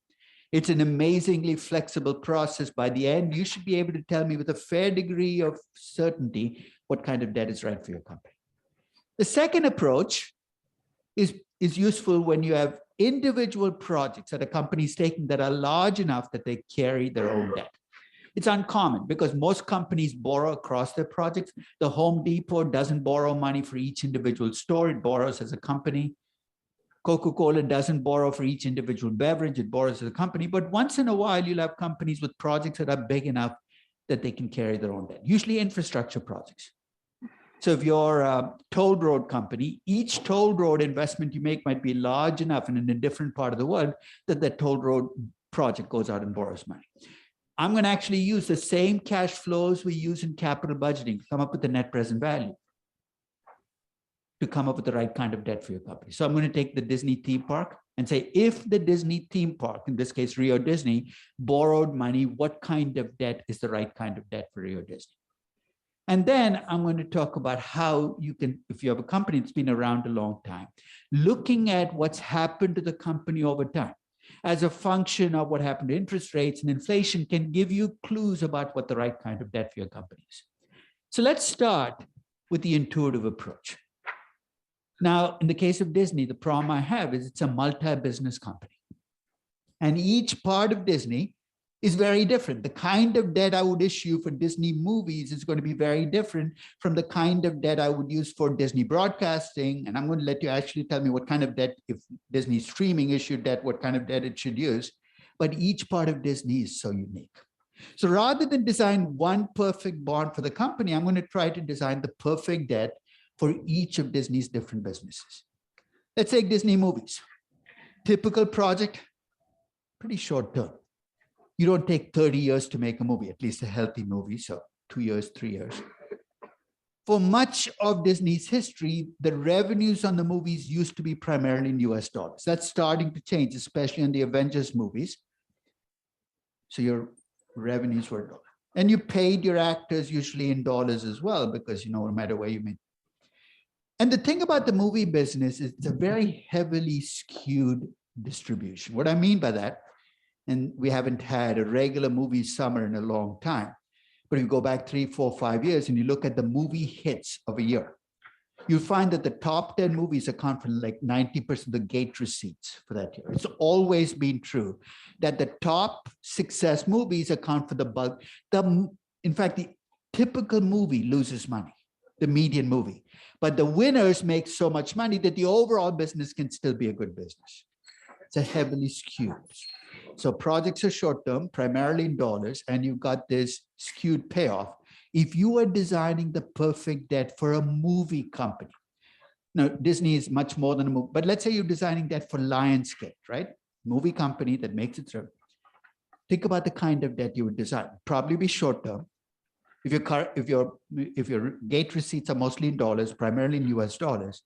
It's an amazingly flexible process. By the end, you should be able to tell me with a fair degree of certainty what kind of debt is right for your company. The second approach is useful when you have individual projects that a company is taking that are large enough that they carry their own debt. It's uncommon because most companies borrow across their projects. The Home Depot doesn't borrow money for each individual store. It borrows as a company. Coca-Cola doesn't borrow for each individual beverage. It borrows as a company. But once in a while, you'll have companies with projects that are big enough that they can carry their own debt, usually infrastructure projects. So if you're a toll road company, each toll road investment you make might be large enough and in a different part of the world that the toll road project goes out and borrows money. I'm going to actually use the same cash flows we use in capital budgeting to come up with the net present value, to come up with the right kind of debt for your company. So I'm going to take the Disney theme park and say, if the Disney theme park, in this case, Rio Disney, borrowed money, what kind of debt is the right kind of debt for Rio Disney? And then I'm going to talk about how you can, if you have a company that's been around a long time, looking at what's happened to the company over time as a function of what happened to interest rates and inflation can give you clues about what the right kind of debt for your company is. So let's start with the intuitive approach. Now, in the case of Disney, the problem I have is it's a multi-business company. And each part of Disney is very different. The kind of debt I would issue for Disney movies is going to be very different from the kind of debt I would use for Disney broadcasting. And I'm going to let you actually tell me what kind of debt, if Disney streaming issued debt, what kind of debt it should use. But each part of Disney is so unique. So rather than design one perfect bond for the company, I'm going to try to design the perfect debt for each of Disney's different businesses. Let's take Disney movies. Typical project, pretty short term. You don't take 30 years to make a movie, at least a healthy movie, so 2 years, 3 years. For much of Disney's history, the revenues on the movies used to be primarily in US dollars. That's starting to change, especially in the Avengers movies. So your revenues were dollars. And you paid your actors usually in dollars as well, because no matter where you made. And the thing about the movie business is it's a very heavily skewed distribution. What I mean by that, and we haven't had a regular movie summer in a long time, but if you go back 3, 4, 5 years and you look at the movie hits of a year, you'll find that the top 10 movies account for like 90% of the gate receipts for that year. It's always been true that the top success movies account for the bulk. In fact, the typical movie loses money, the median movie, but the winners make so much money that the overall business can still be a good business. It's a heavily skewed. So projects are short-term, primarily in dollars, and you've got this skewed payoff. If you are designing the perfect debt for a movie company, now Disney is much more than a movie, but let's say you're designing debt for Lionsgate, right? Movie company that makes it through. Think about the kind of debt you would design. Probably be short-term. If your gate receipts are mostly in dollars, primarily in US dollars,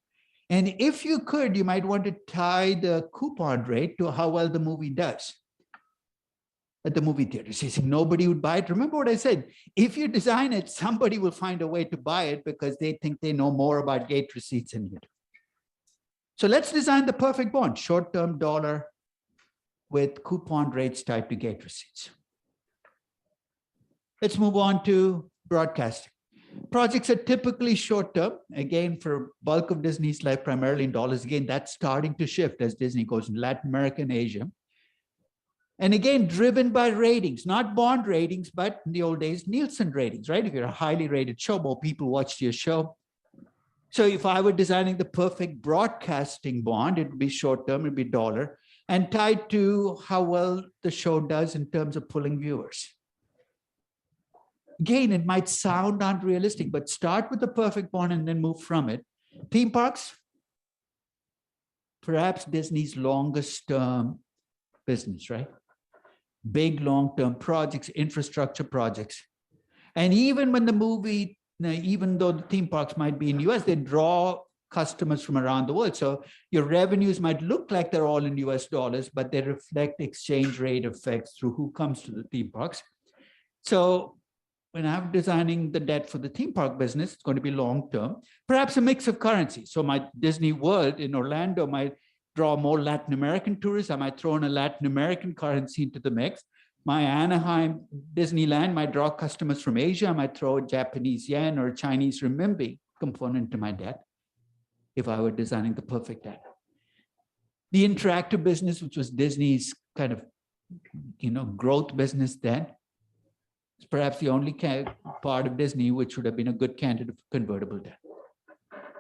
and if you could, you might want to tie the coupon rate to how well the movie does at the movie theater. So you say nobody would buy it. Remember what I said, if you design it, somebody will find a way to buy it because they think they know more about gate receipts than you do. So let's design the perfect bond, short-term dollar with coupon rates tied to gate receipts. Let's move on to broadcasting. Projects are typically short-term. Again, for bulk of Disney's life, primarily in dollars. Again, that's starting to shift as Disney goes in Latin America and Asia. And again, driven by ratings, not bond ratings, but in the old days, Nielsen ratings, right? If you're a highly rated show, more people watched your show. So if I were designing the perfect broadcasting bond, it would be short-term, it'd be dollar, and tied to how well the show does in terms of pulling viewers. Again, it might sound unrealistic, but start with the perfect bond and then move from it. Theme parks, perhaps Disney's longest term business, right? Big long-term projects, infrastructure projects. And even when the movie, even though the theme parks might be in US, they draw customers from around the world. So your revenues might look like they're all in US dollars, but they reflect exchange rate effects through who comes to the theme parks. So when I'm designing the debt for the theme park business, it's going to be long-term, perhaps a mix of currencies. So my Disney World in Orlando might draw more Latin American tourists. I might throw in a Latin American currency into the mix. My Anaheim Disneyland might draw customers from Asia. I might throw a Japanese yen or a Chinese renminbi component to my debt if I were designing the perfect debt. The interactive business, which was Disney's kind of, growth business then, is perhaps the only part of Disney which would have been a good candidate for convertible debt.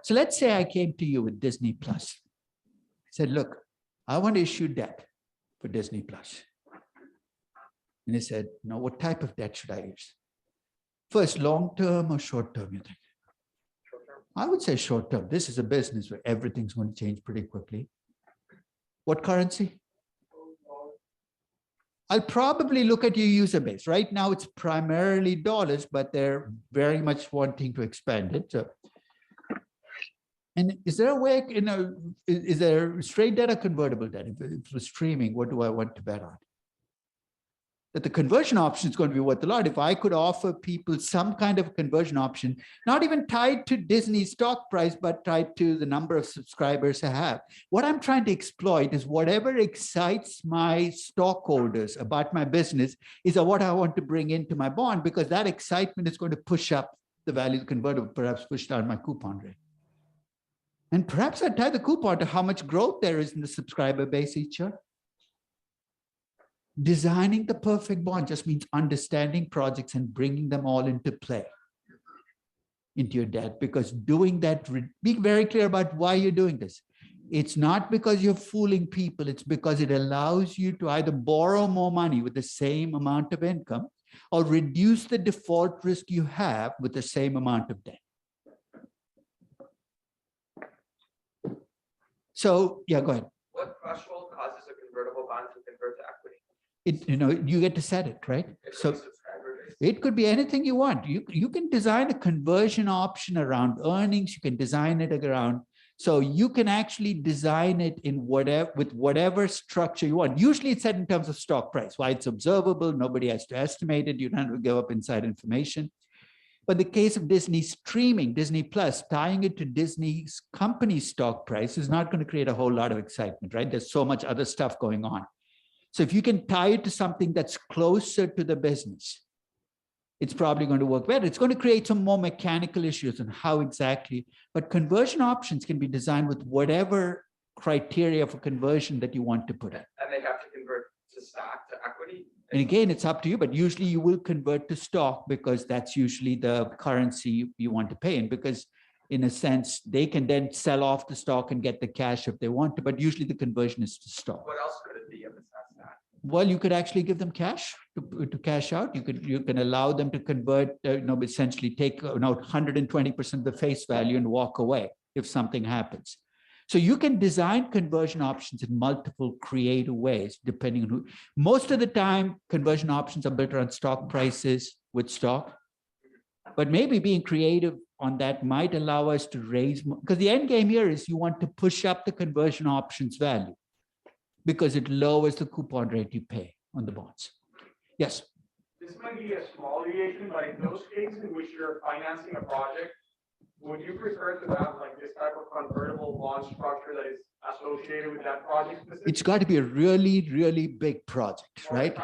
So let's say I came to you with Disney Plus. I said, look, I want to issue debt for Disney Plus. And they said, no, what type of debt should I use? First, long-term or short-term, you think? Short-term. I would say short-term. This is a business where everything's going to change pretty quickly. What currency? I'll probably look at your user base. Right now, it's primarily dollars, but they're very much wanting to expand it. So, and is there a way, is there straight debt or convertible debt? If it was streaming, what do I want to bet on? That the conversion option is going to be worth a lot. If I could offer people some kind of conversion option, not even tied to Disney's stock price, but tied to the number of subscribers I have. What I'm trying to exploit is whatever excites my stockholders about my business is what I want to bring into my bond, because that excitement is going to push up the value of the convertible, perhaps push down my coupon rate. And perhaps I tie the coupon to how much growth there is in the subscriber base each year. Designing the perfect bond just means understanding projects and bringing them all into play into your debt, because doing that, be very clear about why you're doing this. It's not because you're fooling people. It's because it allows you to either borrow more money with the same amount of income or reduce the default risk you have with the same amount of debt. So, yeah, go ahead. What threshold causes a convertible bond to convert to equity? You get to set it, right? So it could be anything you want. You can design a conversion option around earnings. You can design it around, so you can actually design it in with whatever structure you want. Usually it's set in terms of stock price. Why? It's observable. Nobody has to estimate it. You don't have to give up inside information. But the case of Disney streaming, Disney Plus, tying it to Disney's company stock price is not going to create a whole lot of excitement, right? There's so much other stuff going on. So if you can tie it to something that's closer to the business, it's probably going to work better. It's going to create some more mechanical issues on how exactly, but conversion options can be designed with whatever criteria for conversion that you want to put in. And they have to convert to stock to equity? And again, it's up to you, but usually you will convert to stock because that's usually the currency you want to pay in, because in a sense, they can then sell off the stock and get the cash if they want to, but usually the conversion is to stock. What else could it be if it's not stock? Well, you could actually give them cash to cash out. You can allow them to convert, essentially take 120% of the face value and walk away if something happens. So you can design conversion options in multiple creative ways, depending on who. Most of the time, conversion options are built around stock prices with stock, but maybe being creative on that might allow us to raise more, because the end game here is you want to push up the conversion options value, because it lowers the coupon rate you pay on the bonds. Yes? This might be a small deviation, but in those cases in which you're financing a project, would you prefer to have like this type of convertible bond structure that is associated with that project specifically? It's got to be a really, really big project, right?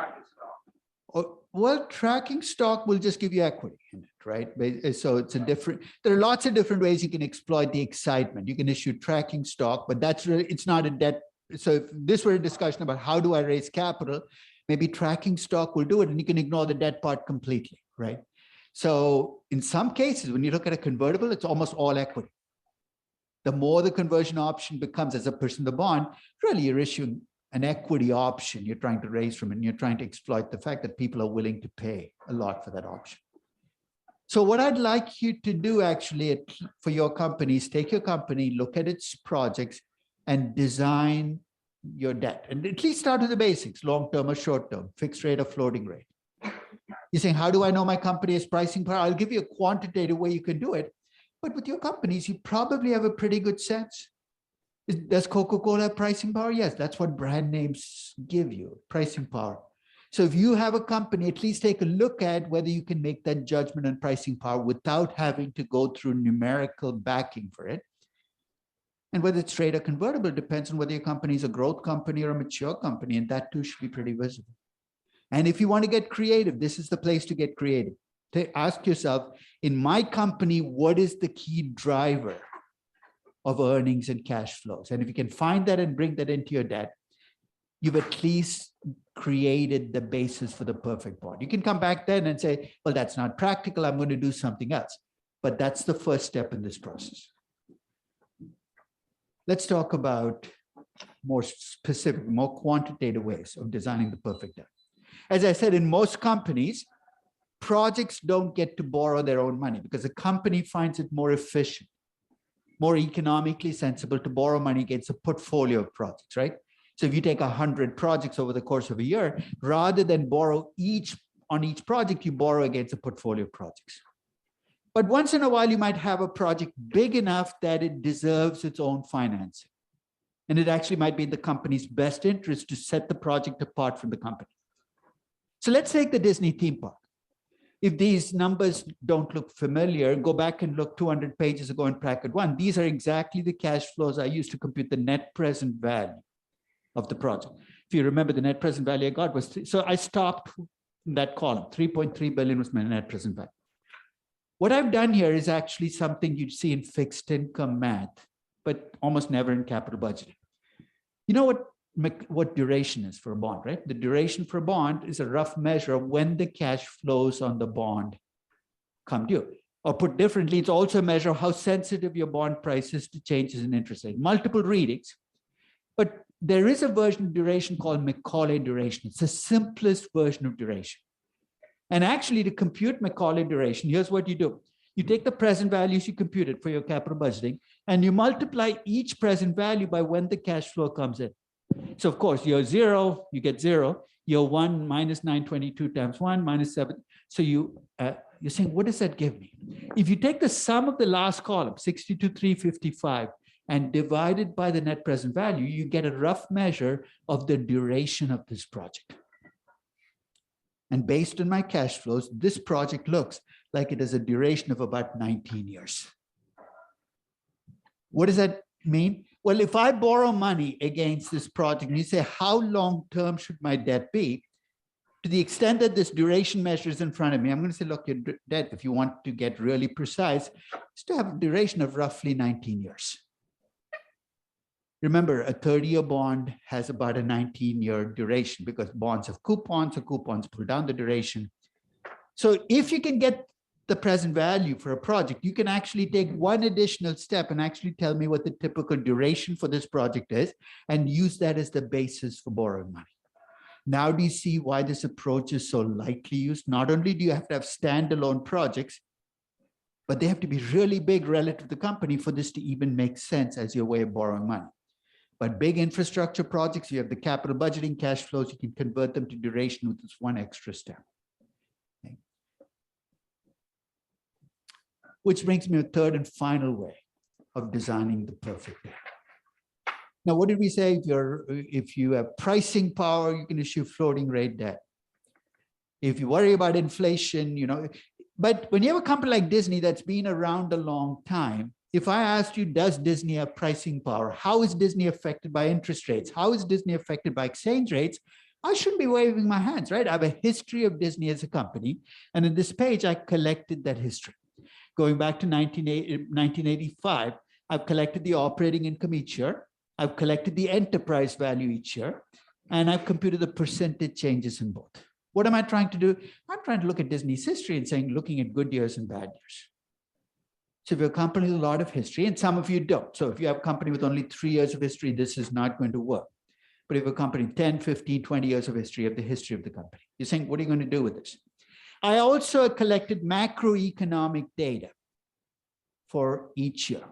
Well, tracking stock will just give you equity in it, right? So it's a different, there are lots of different ways you can exploit the excitement. You can issue tracking stock, but that's really, it's not a debt. So if this were a discussion about how do I raise capital, maybe tracking stock will do it and you can ignore the debt part completely, right? So in some cases, when you look at a convertible, it's almost all equity. The more the conversion option becomes as a percent of the bond, really you're issuing an equity option you're trying to raise from, and you're trying to exploit the fact that people are willing to pay a lot for that option. So what I'd like you to do actually for your company is take your company, look at its projects, and design your debt. And at least start with the basics, long-term or short-term, fixed rate or floating rate. You're saying, how do I know my company has pricing power? I'll give you a quantitative way you can do it. But with your companies, you probably have a pretty good sense. Does Coca-Cola have pricing power? Yes, that's what brand names give you, pricing power. So if you have a company, at least take a look at whether you can make that judgment on pricing power without having to go through numerical backing for it. And whether it's straight or convertible depends on whether your company is a growth company or a mature company, and that too should be pretty visible. And if you want to get creative, this is the place to get creative. To ask yourself, in my company, what is the key driver of earnings and cash flows? And if you can find that and bring that into your debt, you've at least created the basis for the perfect bond. You can come back then and say, well, that's not practical, I'm going to do something else. But that's the first step in this process. Let's talk about more specific, more quantitative ways of designing the perfect debt. As I said, in most companies, projects don't get to borrow their own money because the company finds it more efficient, more economically sensible to borrow money against a portfolio of projects, right? So if you take 100 projects over the course of a year, rather than borrow on each project, you borrow against a portfolio of projects. But once in a while, you might have a project big enough that it deserves its own financing. And it actually might be in the company's best interest to set the project apart from the company. So let's take the Disney theme park. If these numbers don't look familiar, go back and look 200 pages ago in bracket 1. These are exactly the cash flows I used to compute the net present value of the project. If you remember, the net present value I got was, so I stopped in that column. 3.3 billion was my net present value. What I've done here is actually something you'd see in fixed income math, but almost never in capital budgeting. You know what duration is for a bond, right? The duration for a bond is a rough measure of when the cash flows on the bond come due. Or put differently, it's also a measure of how sensitive your bond price is to changes in interest rate. Multiple readings. But there is a version of duration called Macaulay duration. It's the simplest version of duration. And actually, to compute Macaulay duration, here's what you do. You take the present values you computed for your capital budgeting, and you multiply each present value by when the cash flow comes in. So of course, year 0, you get 0. Year 1, minus 922 times 1, minus 7. So you're saying, what does that give me? If you take the sum of the last column, 62,355, and divide it by the net present value, you get a rough measure of the duration of this project. And based on my cash flows, this project looks like it has a duration of about 19 years. What does that mean? Well, if I borrow money against this project, and you say, how long-term should my debt be? To the extent that this duration measure is in front of me, I'm going to say, look, your debt, if you want to get really precise, is to have a duration of roughly 19 years. Remember, a 30-year bond has about a 19-year duration because bonds have coupons, or coupons pull down the duration. So if you can get the present value for a project, you can actually take one additional step and actually tell me what the typical duration for this project is and use that as the basis for borrowing money. Now do you see why this approach is so lightly used? Not only do you have to have standalone projects, but they have to be really big relative to the company for this to even make sense as your way of borrowing money. But big infrastructure projects, you have the capital budgeting cash flows, you can convert them to duration with this one extra step. Okay. Which brings me to a third and final way of designing the perfect debt. Now, what did we say? If you have pricing power, you can issue floating rate debt. If you worry about inflation, but when you have a company like Disney that's been around a long time, if I asked you, does Disney have pricing power? How is Disney affected by interest rates? How is Disney affected by exchange rates? I shouldn't be waving my hands, right? I have a history of Disney as a company. And in this page, I collected that history. Going back to 1985, I've collected the operating income each year. I've collected the enterprise value each year. And I've computed the percentage changes in both. What am I trying to do? I'm trying to look at Disney's history and saying, looking at good years and bad years. So if you're a company with a lot of history, and some of you don't. So if you have a company with only 3 years of history, this is not going to work. But if a company 10, 15, 20 years of history, of the history of the company, you're saying, what are you going to do with this? I also collected macroeconomic data for each year.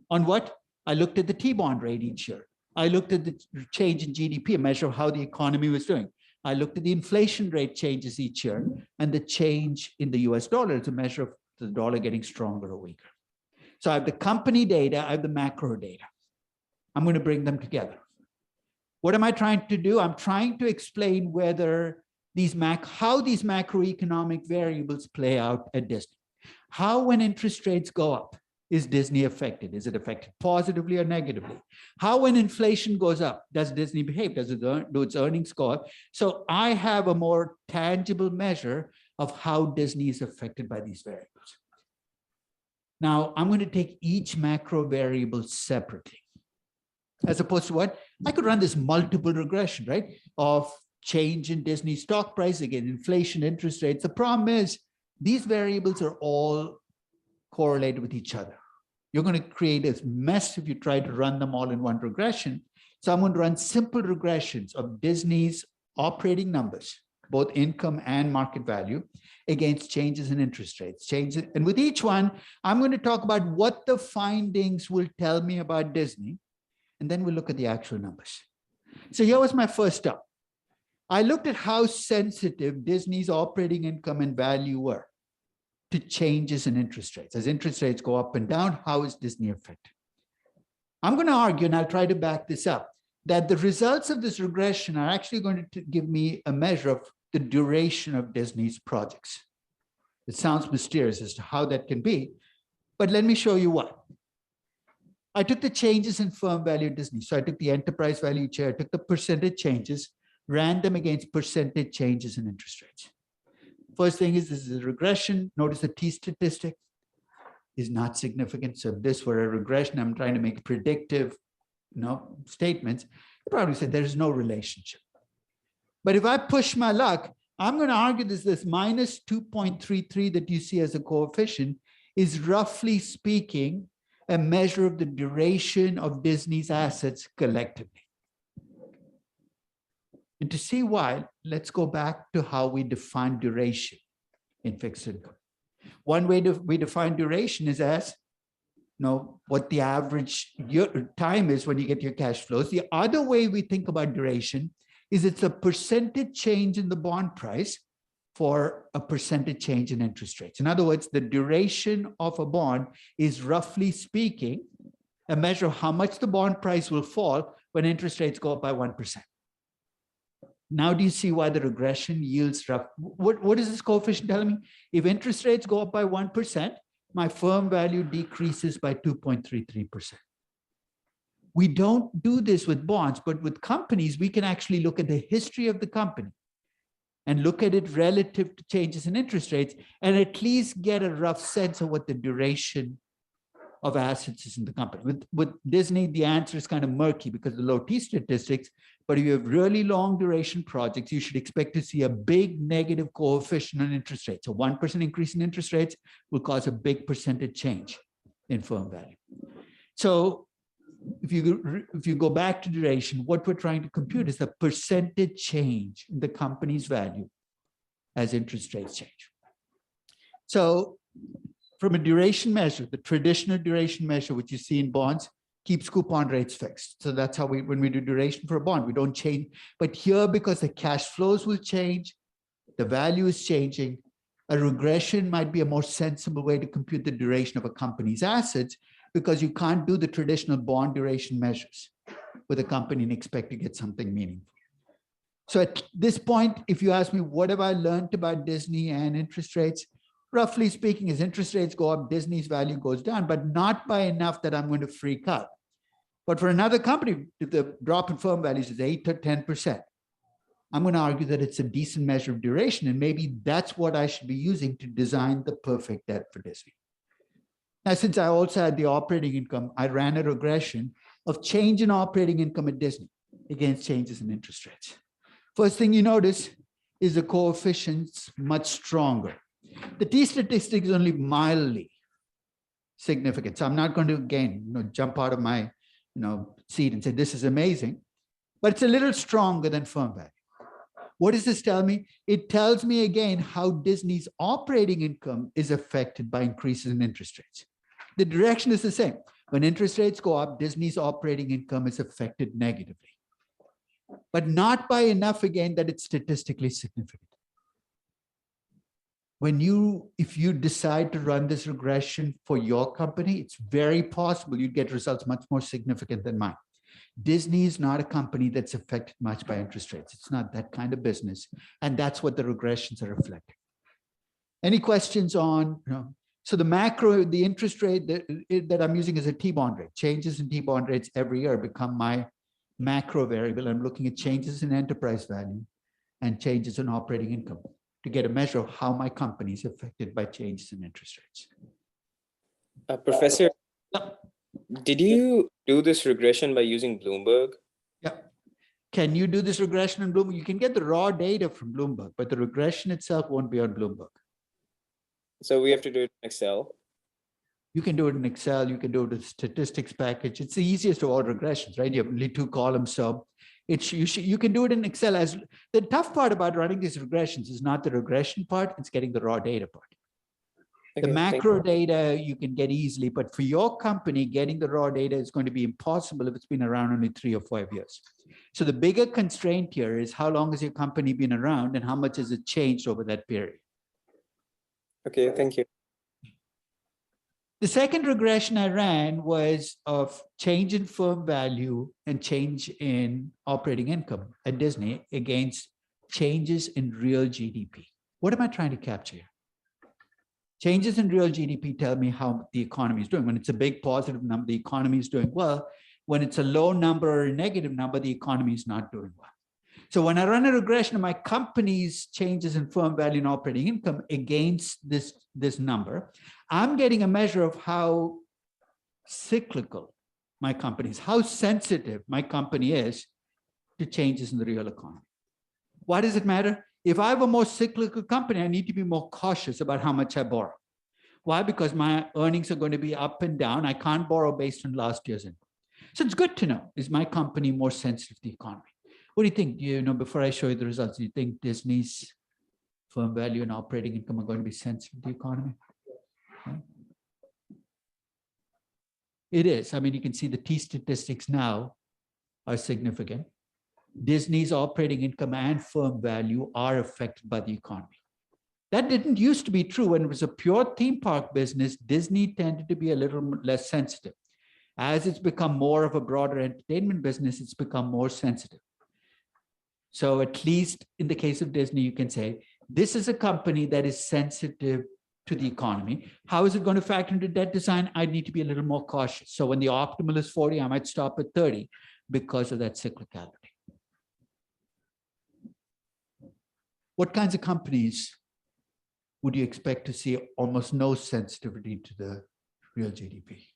On what? I looked at the T-bond rate each year. I looked at the change in GDP, a measure of how the economy was doing. I looked at the inflation rate changes each year and the change in the US dollar as a measure of the dollar getting stronger or weaker. So I have the company data, I have the macro data. I'm going to bring them together. What am I trying to do? I'm trying to explain whether how these macroeconomic variables play out at Disney. How, when interest rates go up, is Disney affected? Is it affected positively or negatively? How, when inflation goes up, does Disney behave? Do its earnings go up? So I have a more tangible measure of how Disney is affected by these variables. Now, I'm going to take each macro variable separately. As opposed to what? I could run this multiple regression, right? Of change in Disney stock price, again, inflation, interest rates. The problem is these variables are all correlated with each other. You're going to create a mess if you try to run them all in one regression. So I'm going to run simple regressions of Disney's operating numbers, both income and market value, against changes in interest rates. And with each one, I'm going to talk about what the findings will tell me about Disney, and then we'll look at the actual numbers. So here was my first step. I looked at how sensitive Disney's operating income and value were to changes in interest rates. As interest rates go up and down, how is Disney affected? I'm going to argue, and I'll try to back this up, that the results of this regression are actually going to give me a measure of the duration of Disney's projects. It sounds mysterious as to how that can be, but let me show you what. I took the changes in firm value of Disney. So I took the enterprise value share, I took the percentage changes, ran them against percentage changes in interest rates. First thing is this is a regression. Notice the T statistic is not significant. So if this were a regression, I'm trying to make predictive statements, you probably say there's no relationship. But if I push my luck, I'm going to argue this minus 2.33 that you see as a coefficient is roughly speaking a measure of the duration of Disney's assets collectively. And to see why, let's go back to how we define duration in fixed income. One way we define duration is as what the average time is when you get your cash flows. The other way we think about duration is it's a percentage change in the bond price for a percentage change in interest rates. In other words, the duration of a bond is roughly speaking a measure of how much the bond price will fall when interest rates go up by 1%. Now, do you see why the regression yields rough? What is this coefficient telling me? If interest rates go up by 1%, my firm value decreases by 2.33%. We don't do this with bonds, but with companies, we can actually look at the history of the company and look at it relative to changes in interest rates and at least get a rough sense of what the duration of assets is in the company. With Disney, the answer is kind of murky because of the low T statistics, but if you have really long duration projects, you should expect to see a big negative coefficient on interest rates. A 1% increase in interest rates will cause a big percentage change in firm value. So if you go back to duration, what we're trying to compute is the percentage change in the company's value as interest rates change. So from a duration measure, the traditional duration measure, which you see in bonds, keeps coupon rates fixed. So that's how when we do duration for a bond, we don't change. But here, because the cash flows will change, the value is changing, a regression might be a more sensible way to compute the duration of a company's assets because you can't do the traditional bond duration measures with a company and expect to get something meaningful. So at this point, if you ask me, what have I learned about Disney and interest rates? Roughly speaking, as interest rates go up, Disney's value goes down, but not by enough that I'm going to freak out. But for another company, if the drop in firm values is 8 to 10%, I'm going to argue that it's a decent measure of duration, and maybe that's what I should be using to design the perfect debt for Disney. Now, since I also had the operating income, I ran a regression of change in operating income at Disney against changes in interest rates. First thing you notice is the coefficient's much stronger. The T statistic is only mildly significant. So I'm not going to, again, jump out of my seat and say, this is amazing, but it's a little stronger than firm value. What does this tell me? It tells me, again, how Disney's operating income is affected by increases in interest rates. The direction is the same, When interest rates go up, Disney's operating income is affected negatively, but not by enough again that it's statistically significant. If you decide to run this regression for your company, it's very possible you'd get results much more significant than mine. Disney is not a company that's affected much by interest rates. It's not that kind of business. And that's what the regressions are reflecting. Any questions on, so the interest rate that I'm using is a T-bond rate. Changes in T-bond rates every year become my macro variable. I'm looking at changes in enterprise value and changes in operating income to get a measure of how my company is affected by changes in interest rates. Professor, did you do this regression by using Bloomberg? Yeah. Can you do this regression in Bloomberg? You can get the raw data from Bloomberg, but the regression itself won't be on Bloomberg. So we have to do it in Excel. You can do it in Excel. You can do it in statistics package. It's the easiest of all regressions, right? You have only 2 columns. So you can do it in Excel. As the tough part about running these regressions is not the regression part, it's getting the raw data part. Okay, The macro data you can get easily, but for your company, getting the raw data is going to be impossible if it's been around only 3 or 5 years. So the bigger constraint here is how long has your company been around and how much has it changed over that period? Okay, thank you. The second regression I ran was of change in firm value and change in operating income at Disney against changes in real GDP. What am I trying to capture here? Changes in real GDP tell me how the economy is doing. When it's a big positive number, the economy is doing well. When it's a low number or a negative number, the economy is not doing well. So when I run a regression of my company's changes in firm value and operating income against this number, I'm getting a measure of how cyclical my company is, how sensitive my company is to changes in the real economy. Why does it matter? If I have a more cyclical company, I need to be more cautious about how much I borrow. Why? Because my earnings are going to be up and down. I can't borrow based on last year's income. So it's good to know, is my company more sensitive to the economy? What do you think? Before I show you the results, do you think Disney's firm value and operating income are going to be sensitive to the economy? Okay. It is. I mean, you can see the T statistics now are significant. Disney's operating income and firm value are affected by the economy. That didn't used to be true. When it was a pure theme park business, Disney tended to be a little less sensitive. As it's become more of a broader entertainment business, it's become more sensitive. So at least in the case of Disney, you can say, this is a company that is sensitive to the economy. How is it going to factor into debt design? I need to be a little more cautious. So when the optimal is 40, I might stop at 30 because of that cyclicality. What kinds of companies would you expect to see almost no sensitivity to the real GDP?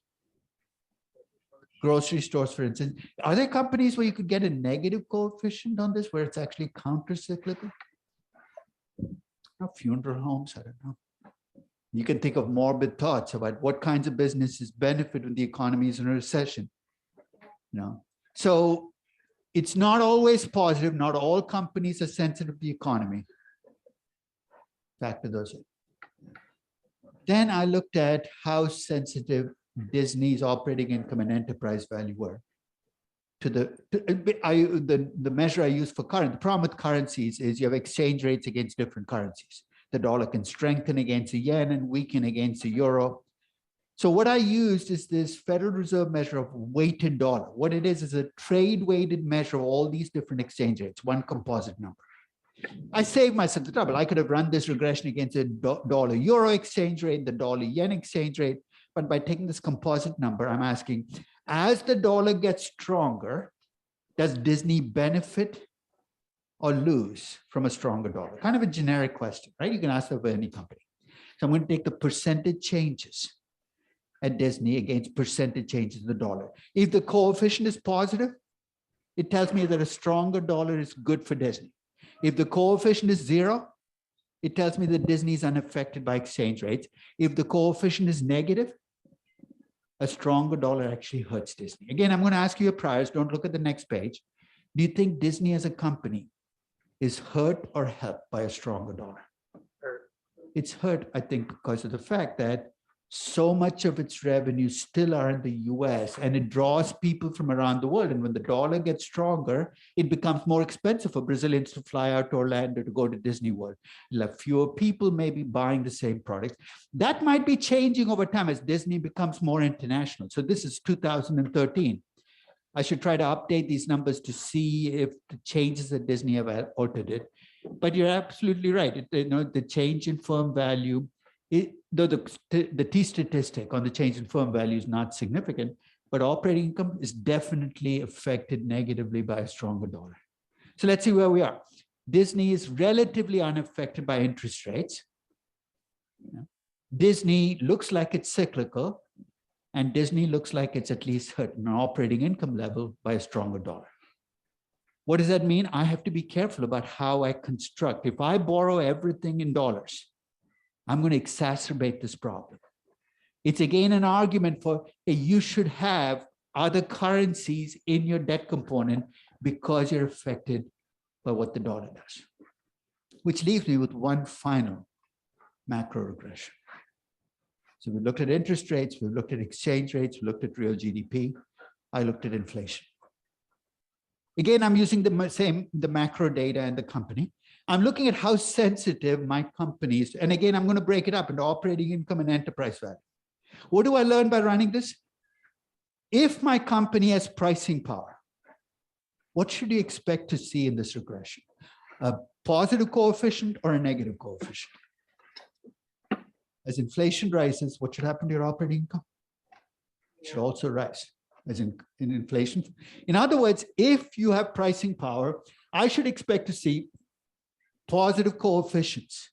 Grocery stores, for instance. Are there companies where you could get a negative coefficient on this, where it's actually counter-cyclical? Funeral homes, I don't know. You can think of morbid thoughts about what kinds of businesses benefit when the economy is in a recession. So it's not always positive. Not all companies are sensitive to the economy. Factor those in. Then I looked at how sensitive Disney's operating income and enterprise value were to the measure I use for current. The problem with currencies is you have exchange rates against different currencies. The dollar can strengthen against the yen and weaken against the euro. So what I used is this Federal Reserve measure of weighted dollar. What it is a trade-weighted measure of all these different exchange rates, one composite number. I saved myself the trouble. I could have run this regression against the dollar-euro exchange rate, the dollar-yen exchange rate, but by taking this composite number, I'm asking, as the dollar gets stronger, does Disney benefit or lose from a stronger dollar? Kind of a generic question, right? You can ask that for any company. So I'm going to take the percentage changes at Disney against percentage changes in the dollar. If the coefficient is positive, it tells me that a stronger dollar is good for Disney. If the coefficient is 0, it tells me that Disney is unaffected by exchange rates. If the coefficient is negative, a stronger dollar actually hurts Disney. Again, I'm going to ask you your priors. Don't look at the next page. Do you think Disney as a company is hurt or helped by a stronger dollar? It's hurt, I think, because of the fact that so much of its revenues still are in the US, and it draws people from around the world. And when the dollar gets stronger, it becomes more expensive for Brazilians to fly out to Orlando to go to Disney World. You'll have fewer people maybe buying the same products. That might be changing over time as Disney becomes more international. So this is 2013. I should try to update these numbers to see if the changes at Disney have altered it. But you're absolutely right. The change in firm value, though the T statistic on the change in firm value is not significant, but operating income is definitely affected negatively by a stronger dollar. So let's see where we are. Disney is relatively unaffected by interest rates. Disney looks like it's cyclical, and Disney looks like it's at least hurt an operating income level by a stronger dollar. What does that mean? I have to be careful about how I construct. If I borrow everything in dollars, I'm going to exacerbate this problem. It's again an argument for, hey, you should have other currencies in your debt component because you're affected by what the dollar does. Which leaves me with one final macro regression. So we looked at interest rates, we looked at exchange rates, we looked at real GDP, I looked at inflation. Again, I'm using the macro data and the company. I'm looking at how sensitive my company is. And again, I'm going to break it up into operating income and enterprise value. What do I learn by running this? If my company has pricing power, what should you expect to see in this regression? A positive coefficient or a negative coefficient? As inflation rises, what should happen to your operating income? It should also rise as in inflation. In other words, if you have pricing power, I should expect to see positive coefficients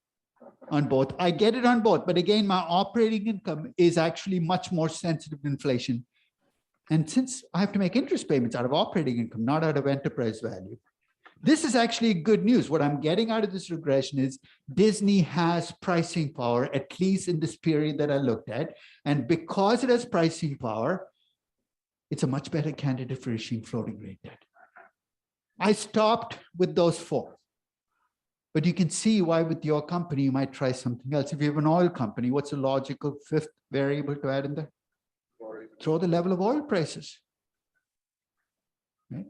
on both. I get it on both, but again, my operating income is actually much more sensitive to inflation. And since I have to make interest payments out of operating income, not out of enterprise value, this is actually good news. What I'm getting out of this regression is Disney has pricing power, at least in this period that I looked at. And because it has pricing power, it's a much better candidate for issuing floating rate debt. I stopped with those four. But you can see why with your company, you might try something else. If you have an oil company, what's a logical fifth variable to add in there? Throw the level of oil prices. Right?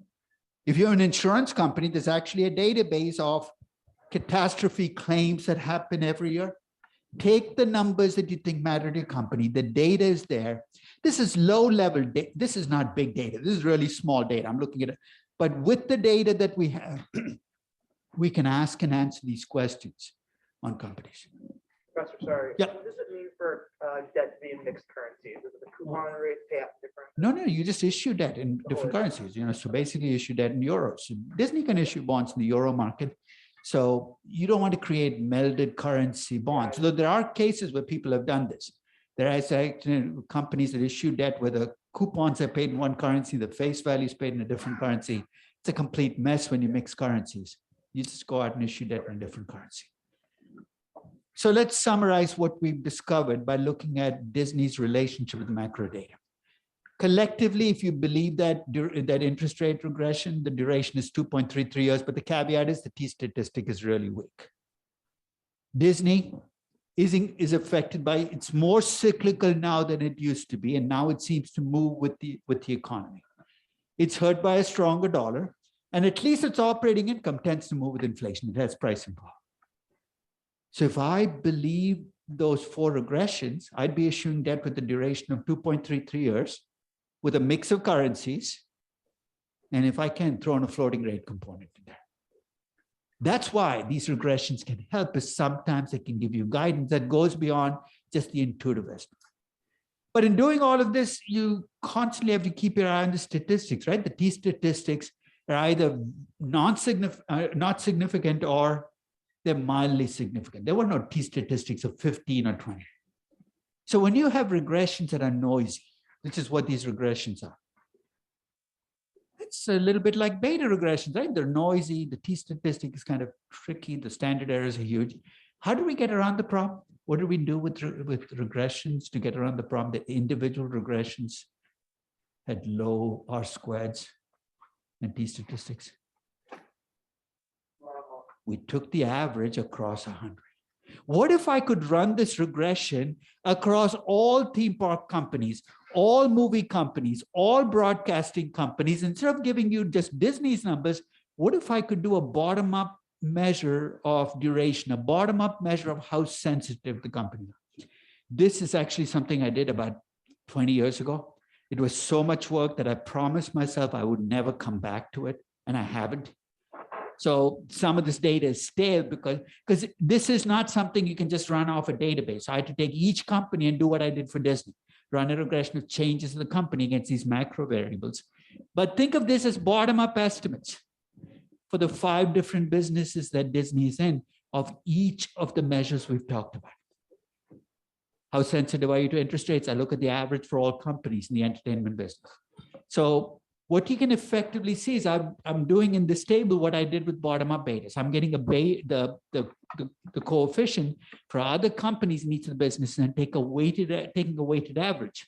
If you're an insurance company, there's actually a database of catastrophe claims that happen every year. Take the numbers that you think matter to your company. The data is there. This is low level data. This is not big data. This is really small data. I'm looking at it. But with the data that we have, we can ask and answer these questions on companies. Professor, sorry. Yeah. What does it mean for debt to be in mixed currencies? Is the coupon rate pay out different? No, you just issue debt in different currencies. So basically issue debt in euros. So Disney can issue bonds in the euro market. So you don't want to create melded currency bonds. Though there are cases where people have done this. There are companies that issue debt where the coupons are paid in one currency, the face value is paid in a different currency. It's a complete mess when you mix currencies. You just go out and issue debt in a different currency. So let's summarize what we've discovered by looking at Disney's relationship with macro data. Collectively, if you believe that interest rate regression, the duration is 2.33 years, but the caveat is the T statistic is really weak. Disney is affected by, it's more cyclical now than it used to be, and now it seems to move with the economy. It's hurt by a stronger dollar, and at least its operating income tends to move with inflation. It has pricing power. So if I believe those four regressions, I'd be issuing debt with a duration of 2.33 years with a mix of currencies. And if I can, throw in a floating rate component in there. That's why these regressions can help, is sometimes they can give you guidance that goes beyond just the intuitive estimate. But in doing all of this, you constantly have to keep your eye on the statistics, right? The T statistics are either not significant or they're mildly significant. There were no T statistics of 15 or 20. So when you have regressions that are noisy, which is what these regressions are, it's a little bit like beta regressions, right? They're noisy. The T statistic is kind of tricky. The standard errors are huge. How do we get around the problem? What do we do with regressions to get around the problem that individual regressions had low R-squareds and T statistics? We took the average across 100. What if I could run this regression across all theme park companies, all movie companies, all broadcasting companies? Instead of giving you just Disney's numbers, what if I could do a bottom-up measure of duration, a bottom-up measure of how sensitive the company is? This is actually something I did about 20 years ago. It was so much work that I promised myself I would never come back to it, and I haven't. So some of this data is stale because this is not something you can just run off a database. I had to take each company and do what I did for Disney, run a regression of changes in the company against these macro variables. But think of this as bottom-up estimates for the 5 different businesses that Disney is in of each of the measures we've talked about. How sensitive are you to interest rates? I look at the average for all companies in the entertainment business. So what you can effectively see is I'm doing in this table what I did with bottom-up betas. I'm getting the coefficient for other companies in each of the businesses and taking a weighted average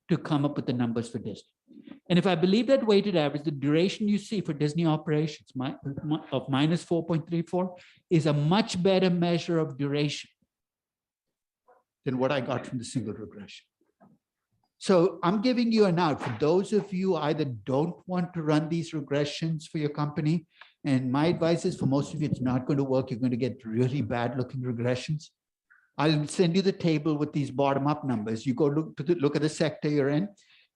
to come up with the numbers for Disney. And if I believe that weighted average, the duration you see for Disney operations of minus 4.34 is a much better measure of duration than what I got from the single regression. So I'm giving you an out for those of you who either don't want to run these regressions for your company. And my advice is for most of you, it's not going to work. You're going to get really bad looking regressions. I'll send you the table with these bottom up numbers. You go look at the sector you're in,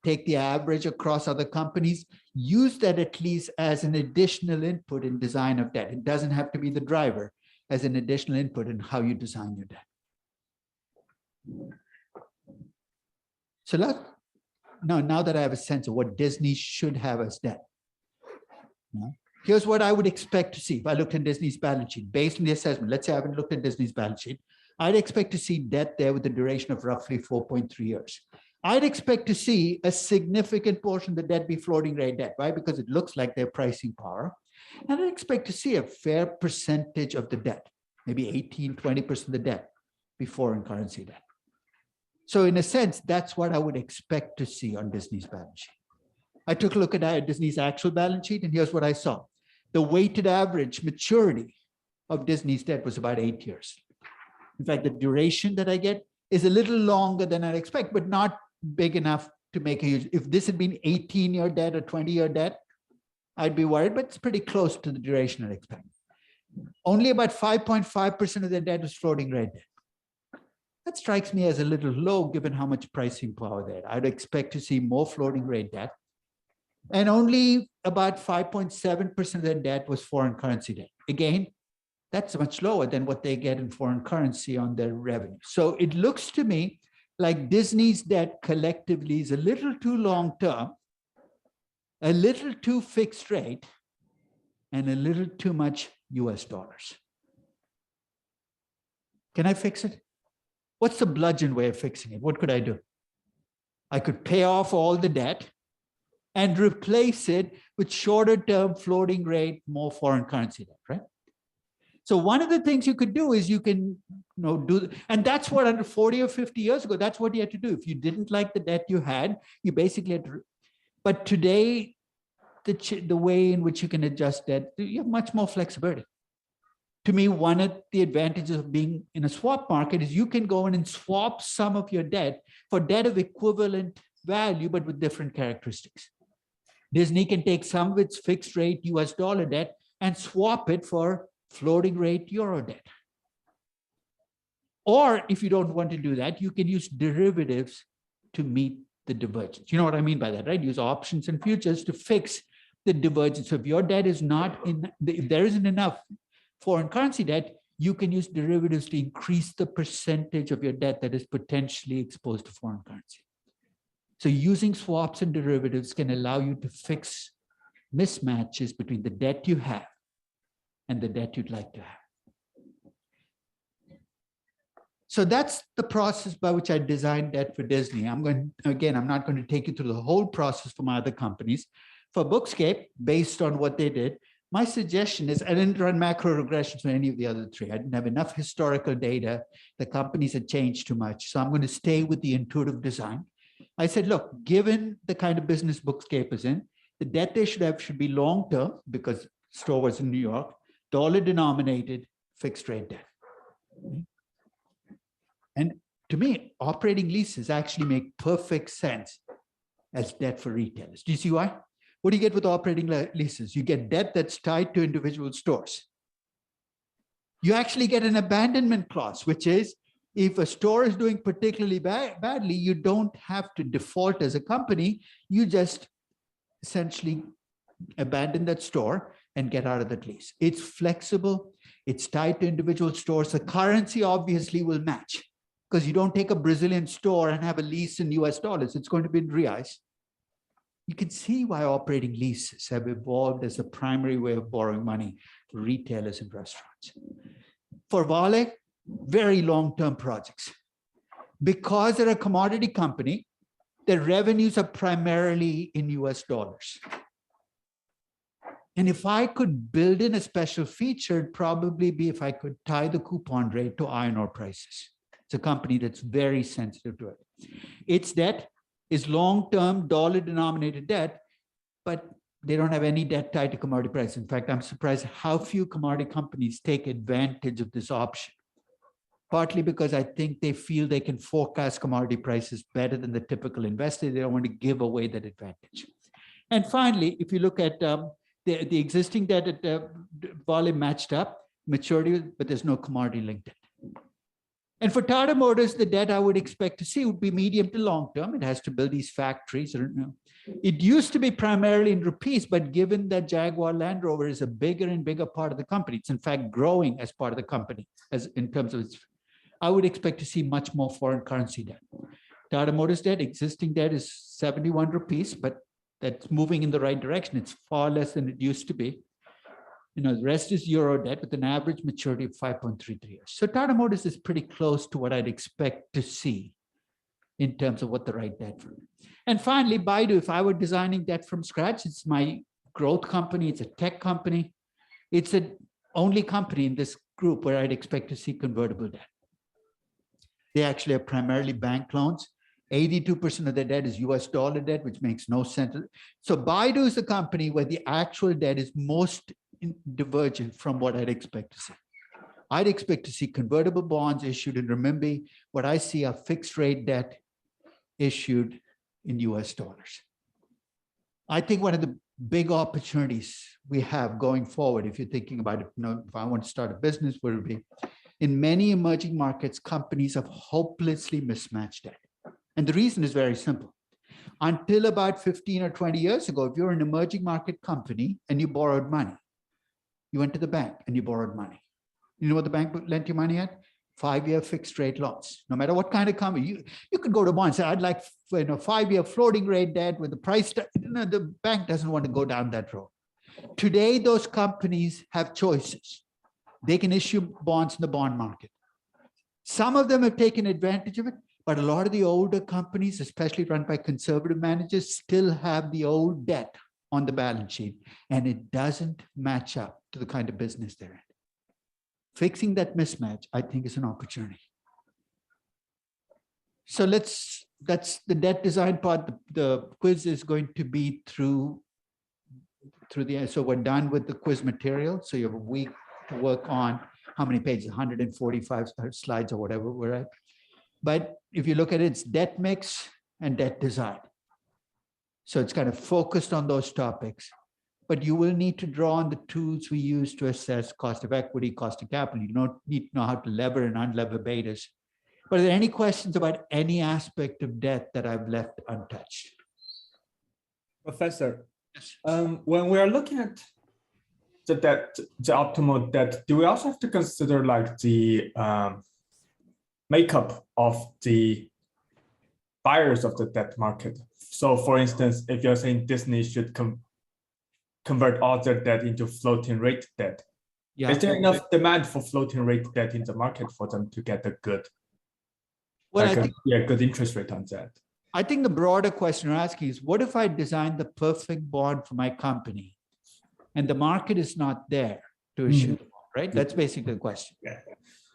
take the average across other companies, use that at least as an additional input in design of debt. It doesn't have to be the driver, as an additional input in how you design your debt. So now that I have a sense of what Disney should have as debt, here's what I would expect to see if I looked at Disney's balance sheet based on the assessment. Let's say I haven't looked at Disney's balance sheet. I'd expect to see debt there with a duration of roughly 4.3 years. I'd expect to see a significant portion of the debt be floating rate debt, right? Because it looks like their pricing power. And I'd expect to see a fair percentage of the debt, maybe 18, 20% of the debt be foreign currency debt. So in a sense, that's what I would expect to see on Disney's balance sheet. I took a look at Disney's actual balance sheet, and here's what I saw. The weighted average maturity of Disney's debt was about 8 years. In fact, the duration that I get is a little longer than I'd expect, but not big enough to make a huge. If this had been 18-year debt or 20-year debt, I'd be worried, but it's pretty close to the duration I'd expect. Only about 5.5% of their debt is floating rate debt. That strikes me as a little low given how much pricing power there. I'd expect to see more floating rate debt. And only about 5.7% of their debt was foreign currency debt. Again, that's much lower than what they get in foreign currency on their revenue. So it looks to me like Disney's debt collectively is a little too long-term, a little too fixed rate, and a little too much US dollars. Can I fix it? What's the bludgeon way of fixing it? What could I do? I could pay off all the debt and replace it with shorter term floating rate, more foreign currency debt, right? So one of the things you could do is you can do, and that's what under 40 or 50 years ago, that's what you had to do. If you didn't like the debt you had, you basically had to, but today, the way in which you can adjust debt, you have much more flexibility. To me, one of the advantages of being in a swap market is you can go in and swap some of your debt for debt of equivalent value, but with different characteristics. Disney can take some of its fixed rate US dollar debt and swap it for floating rate euro debt. Or if you don't want to do that, you can use derivatives to meet the divergence. You know what I mean by that, right? Use options and futures to fix the divergence. So if your debt is not in, if there isn't enough foreign currency debt, you can use derivatives to increase the percentage of your debt that is potentially exposed to foreign currency. So using swaps and derivatives can allow you to fix mismatches between the debt you have and the debt you'd like to have. So that's the process by which I designed debt for Disney. I'm not going to take you through the whole process for my other companies. For Bookscape, based on what they did, my suggestion is I didn't run macro regressions for any of the other three. I didn't have enough historical data. The companies had changed too much. So I'm going to stay with the intuitive design. I said, look, given the kind of business Bookscape is in, the debt they should have should be long-term because the store was in New York, dollar-denominated fixed rate debt. And to me, operating leases actually make perfect sense as debt for retailers. Do you see why? What do you get with operating leases? You get debt that's tied to individual stores. You actually get an abandonment clause, which is if a store is doing particularly badly, you don't have to default as a company. You just essentially abandon that store and get out of that lease. It's flexible. It's tied to individual stores. The currency obviously will match because you don't take a Brazilian store and have a lease in US dollars. It's going to be in reais. You can see why operating leases have evolved as a primary way of borrowing money for retailers and restaurants. For Vale, very long-term projects. Because they're a commodity company, their revenues are primarily in US dollars. And if I could build in a special feature, it'd probably be if I could tie the coupon rate to iron ore prices. It's a company that's very sensitive to it. Its debt is long-term dollar-denominated debt, but they don't have any debt tied to commodity prices. In fact, I'm surprised how few commodity companies take advantage of this option. Partly because I think they feel they can forecast commodity prices better than the typical investor. They don't want to give away that advantage. And finally, if you look at the existing debt at Vale matched up, maturity, but there's no commodity linked debt. And for Tata Motors, the debt I would expect to see would be medium to long term. It has to build these factories. It used to be primarily in rupees, but given that Jaguar Land Rover is a bigger and bigger part of the company, it's in fact growing as part of the company, as in terms of its, I would expect to see much more foreign currency debt. Tata Motors debt, existing debt is 71 rupees, but that's moving in the right direction. It's far less than it used to be. The rest is euro debt with an average maturity of 5.33 years. So Tata Motors is pretty close to what I'd expect to see in terms of what the right debt for. And finally, Baidu, if I were designing debt from scratch, it's my growth company, it's a tech company. It's the only company in this group where I'd expect to see convertible debt. They actually are primarily bank loans. 82% of their debt is US dollar debt, which makes no sense. So Baidu is the company where the actual debt is most divergent from what I'd expect to see. I'd expect to see convertible bonds issued in renminbi. What I see are fixed rate debt issued in US dollars. I think one of the big opportunities we have going forward, if you're thinking about it, if I want to start a business, what would it be? In many emerging markets, companies have hopelessly mismatched debt. And the reason is very simple. Until about 15 or 20 years ago, if you're an emerging market company and you borrowed money, you went to the bank and you borrowed money. You know what the bank lent you money at? 5-year fixed rate loans. No matter what kind of company, you could go to one and say, I'd like 5-year floating rate debt with the price. The bank doesn't want to go down that road. Today, those companies have choices. They can issue bonds in the bond market. Some of them have taken advantage of it, but a lot of the older companies, especially run by conservative managers, still have the old debt on the balance sheet, and it doesn't match up to the kind of business they're in. Fixing that mismatch, I think, is an opportunity. So that's the debt design part. The quiz is going to be through the end. So we're done with the quiz material. So you have a week to work on how many pages, 145 slides or whatever we're at. But if you look at it, it's debt mix and debt design. So it's kind of focused on those topics, but you will need to draw on the tools we use to assess cost of equity, cost of capital. You don't need to know how to lever and unlever betas. But are there any questions about any aspect of debt that I've left untouched? Professor, when we are looking at the debt, the optimal debt, do we also have to consider like the makeup of the buyers of the debt market? So for instance, if you're saying Disney should convert all their debt into floating rate debt, is there enough demand for floating rate debt in the market for them to get a good, good interest rate on that? I think the broader question you're asking is, what if I designed the perfect bond for my company and the market is not there to issue the bond, right? That's basically the question. Yeah.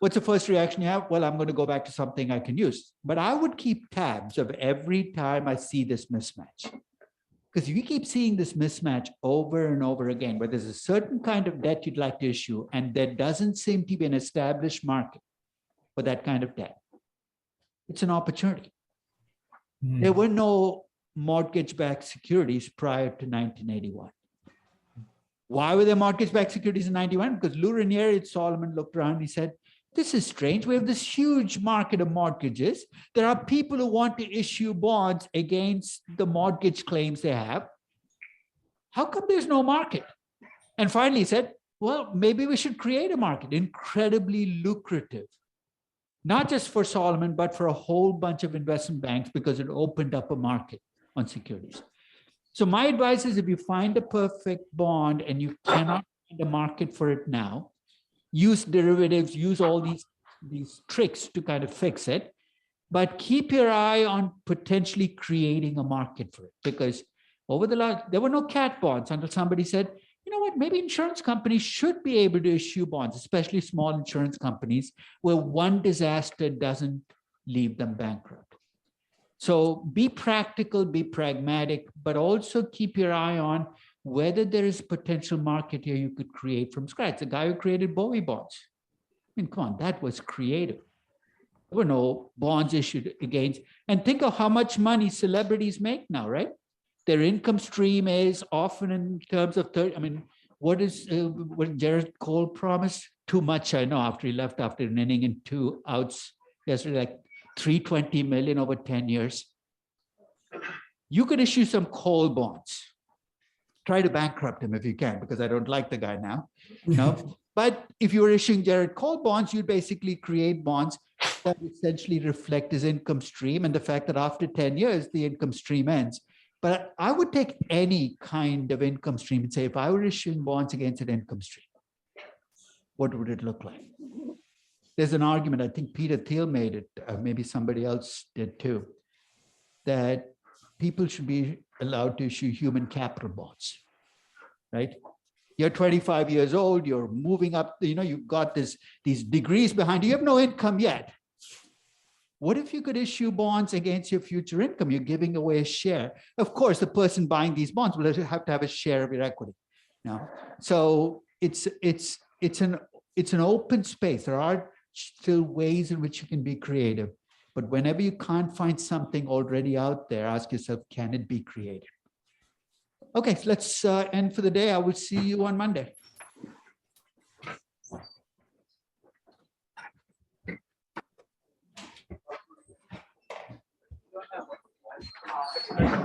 What's the first reaction you have? Well, I'm going to go back to something I can use. But I would keep tabs of every time I see this mismatch. Because if you keep seeing this mismatch over and over again, where there's a certain kind of debt you'd like to issue, and there doesn't seem to be an established market for that kind of debt, It's an opportunity. Hmm. There were no mortgage-backed securities prior to 1981. Why were there mortgage-backed securities in 91? Because Lou Ranieri at Solomon looked around and he said, this is strange. We have this huge market of mortgages. There are people who want to issue bonds against the mortgage claims they have. How come there's no market? And finally he said, well, maybe we should create a market. Incredibly lucrative, not just for Solomon, but for a whole bunch of investment banks because it opened up a market on securities. So my advice is if you find a perfect bond and you cannot find a market for it now, use derivatives, use all these tricks to kind of fix it, but keep your eye on potentially creating a market for it. Because over the last, there were no cat bonds until somebody said, you know what, maybe insurance companies should be able to issue bonds, especially small insurance companies, where one disaster doesn't leave them bankrupt. So be practical, be pragmatic, but also keep your eye on whether there is potential market here you could create from scratch. The guy who created Bowie bonds. I mean, come on, that was creative. There were no bonds issued against. And think of how much money celebrities make now, right? Their income stream is often in terms of 30. I mean, what Jared Cole promised? Too much, I know, after he left after an inning and 2 outs yesterday, like $320 million over 10 years. You could issue some Cole bonds. Try to bankrupt him if you can, because I don't like the guy now. No, but if you were issuing Jared Cole bonds, you'd basically create bonds that essentially reflect his income stream and the fact that after 10 years, the income stream ends. But I would take any kind of income stream and say, if I were issuing bonds against an income stream, what would it look like? There's an argument, I think Peter Thiel made it, maybe somebody else did too, that people should be allowed to issue human capital bonds, right? You're 25 years old, you're moving up, you've got these degrees behind you, you have no income yet. What if you could issue bonds against your future income? You're giving away a share. Of course, the person buying these bonds will have to have a share of your equity. Now, so it's an open space. There are still ways in which you can be creative. But whenever you can't find something already out there, ask yourself, can it be created? Okay, so let's end for the day. I will see you on Monday. Thank you.